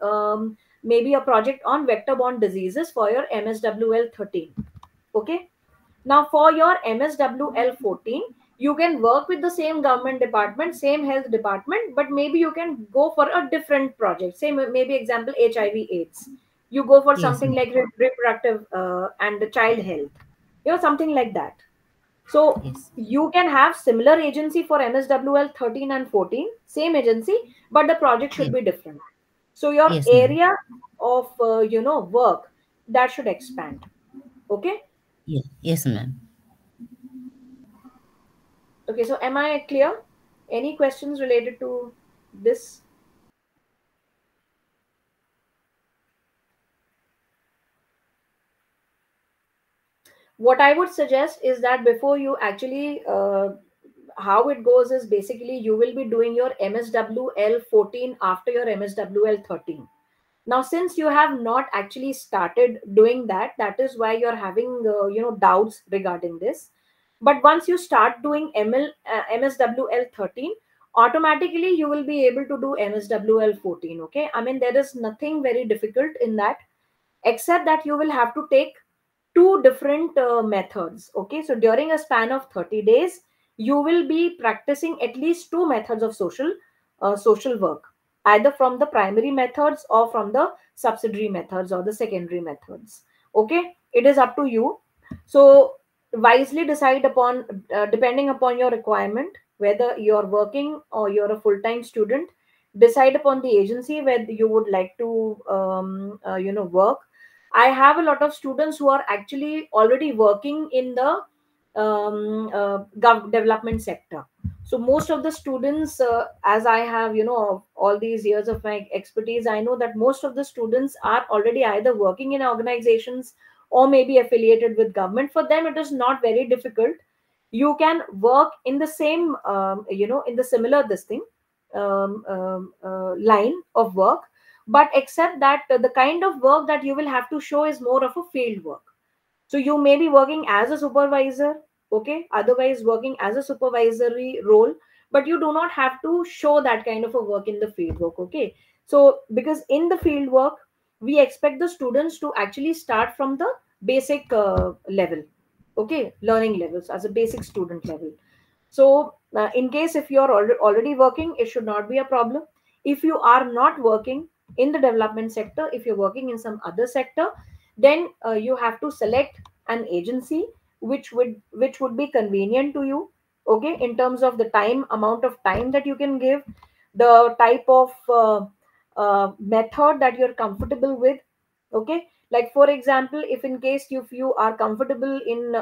maybe a project on vector borne diseases for your MSWL-13. Okay, now, for your MSWL-14, you can work with the same government department, same health department, but maybe you can go for a different project. Say, maybe example, HIV/AIDS. You go for Yes, something ma'am. like reproductive and child health, something like that. So Yes. you can have similar agency for MSWL-13 and 14, same agency, but the project should Yes. be different. So your Yes, ma'am. area of work, that should expand. Okay. Yes. Yes, ma'am. Okay, so am I clear? Any questions related to this? What I would suggest is that before you actually, how it goes is basically you will be doing your MSWL-14 after your MSWL-13. Now, since you have not actually started doing that, that is why you're having doubts regarding this. But once you start doing MSWL-13, automatically you will be able to do MSWL-14. Okay, I mean, there is nothing very difficult in that, except that you will have to take two different methods. Okay, so during a span of 30 days, you will be practicing at least two methods of social work, either from the primary methods or from the subsidiary methods or the secondary methods. Okay, it is up to you. So wisely decide upon, depending upon your requirement, whether you're working or you're a full-time student. Decide upon the agency where you would like to work. I have a lot of students who are actually already working in the development sector. So most of the students, as I have, all these years of my expertise, I know that most of the students are already either working in organizations or maybe affiliated with government. For them, it is not very difficult. You can work in the same, in the similar this thing, line of work, but except that the kind of work that you will have to show is more of a field work. So you may be working as a supervisor, okay, otherwise working as a supervisory role, but you do not have to show that kind of a work in the field work. Okay, so because in the field work, we expect the students to actually start from the basic level, okay, learning levels as a basic student level. So, in case if you're already working, it should not be a problem. If you are not working in the development sector, if you're working in some other sector, then you have to select an agency which would be convenient to you. Okay, in terms of the time, amount of time that you can give, the type of method that you're comfortable with. Okay, like for example, if you are comfortable in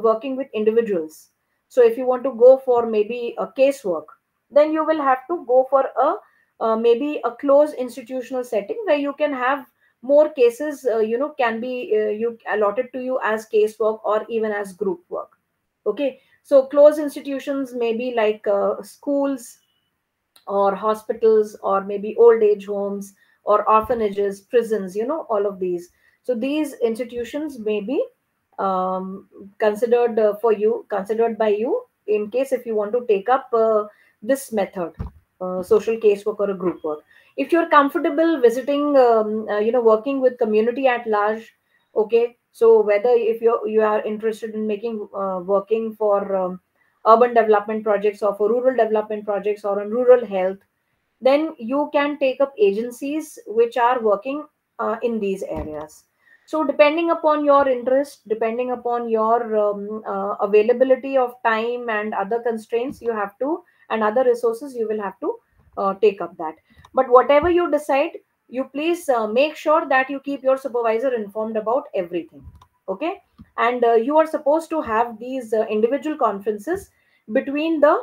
working with individuals, so if you want to go for maybe a casework, then you will have to go for a maybe a closed institutional setting where you can have more cases, can be you allotted to you as casework or even as group work. Okay, so closed institutions may be like schools or hospitals or maybe old age homes or orphanages, prisons, all of these. So these institutions may be considered by you in case if you want to take up this method. social casework or a group work. If you're comfortable visiting, working with community at large, okay. So whether if you are interested in making working for urban development projects or for rural development projects or on rural health, then you can take up agencies which are working in these areas. So depending upon your interest, depending upon your availability of time and other constraints, you have to, and other resources, you will have to take up that. But whatever you decide, you please make sure that you keep your supervisor informed about everything, okay. And you are supposed to have these individual conferences between the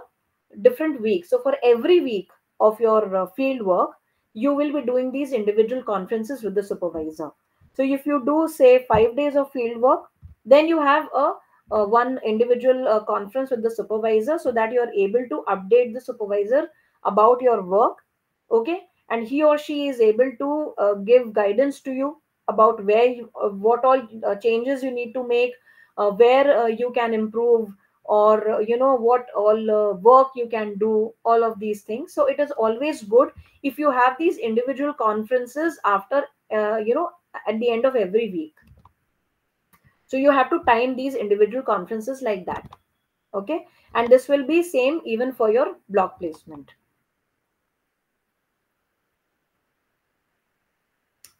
different weeks. So for every week of your field work, you will be doing these individual conferences with the supervisor. So if you do say 5 days of field work, then you have a one individual conference with the supervisor, so that you are able to update the supervisor about your work, okay. And he or she is able to give guidance to you about where what all changes you need to make, where you can improve, or what all work you can do, all of these things. So it is always good if you have these individual conferences after at the end of every week. So you have to time these individual conferences like that, okay. And this will be same even for your block placement.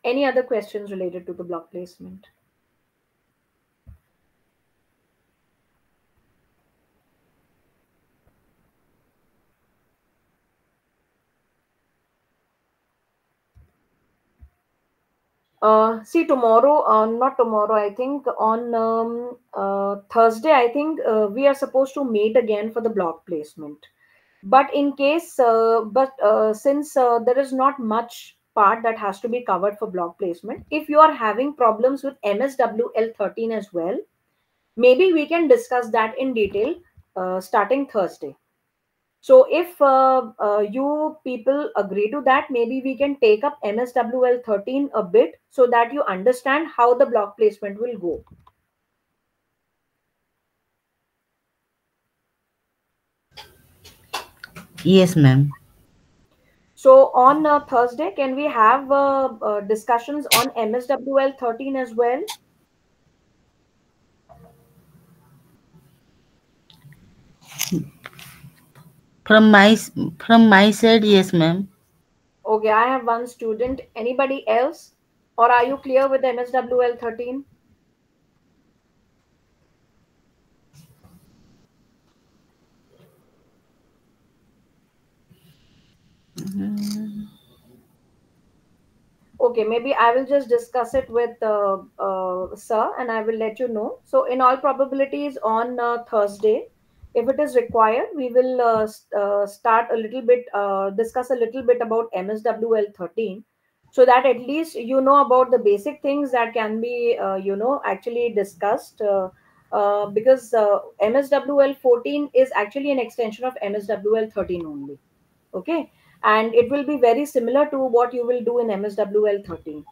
Any other questions related to the block placement? See, tomorrow, not tomorrow, I think on Thursday, I think we are supposed to meet again for the block placement. But in case, since there is not much part that has to be covered for block placement, if you are having problems with MSWL-13 as well, maybe we can discuss that in detail starting Thursday. So if you people agree to that, maybe we can take up MSWL-13 a bit so that you understand how the block placement will go. Yes, ma'am. So on Thursday, can we have discussions on MSWL-13 as well? From my side, yes, ma'am. Okay, I have one student. Anybody else? Or are you clear with MSWL-13? Okay, maybe I will just discuss it with Sir, and I will let you know. So, in all probabilities, on Thursday, if it is required, we will start a little bit, discuss a little bit about MSWL 13, so that at least you know about the basic things that can be, actually discussed. Because MSWL 14 is actually an extension of MSWL 13 only. Okay, and it will be very similar to what you will do in MSWL 13.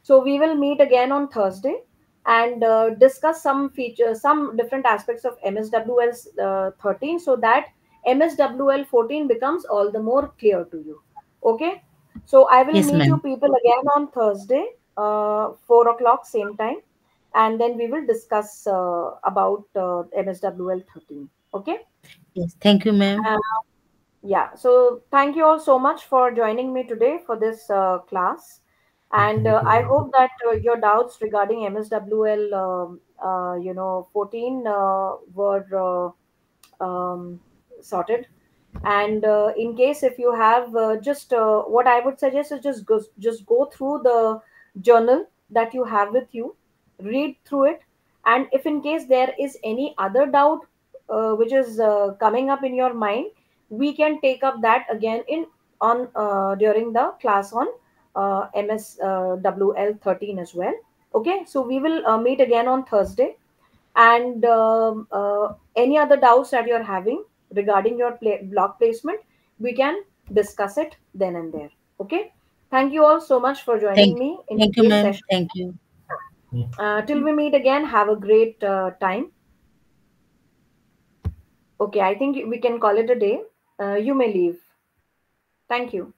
So we will meet again on Thursday and discuss some features, some different aspects of MSWL 13, so that MSWL 14 becomes all the more clear to you. Okay, so I will Yes, meet you ma'am. people again on Thursday, 4 o'clock, same time, and then we will discuss about MSWL 13. Okay. Yes, thank you, ma'am. Yeah, so thank you all so much for joining me today for this class. And I hope that your doubts regarding MSWL, 14 were sorted. And in case if you have just what I would suggest is just go through the journal that you have with you, read through it, and if in case there is any other doubt which is coming up in your mind, we can take up that again in on during the class on MSWL 13 as well. Okay, so we will meet again on Thursday, and any other doubts that you're having regarding your block placement, we can discuss it then and there. Okay, thank you all so much for joining Thank, me in thank you, today's ma'am. session. Thank you. Till we meet again, have a great time. Okay, I think we can call it a day. You may leave. Thank you.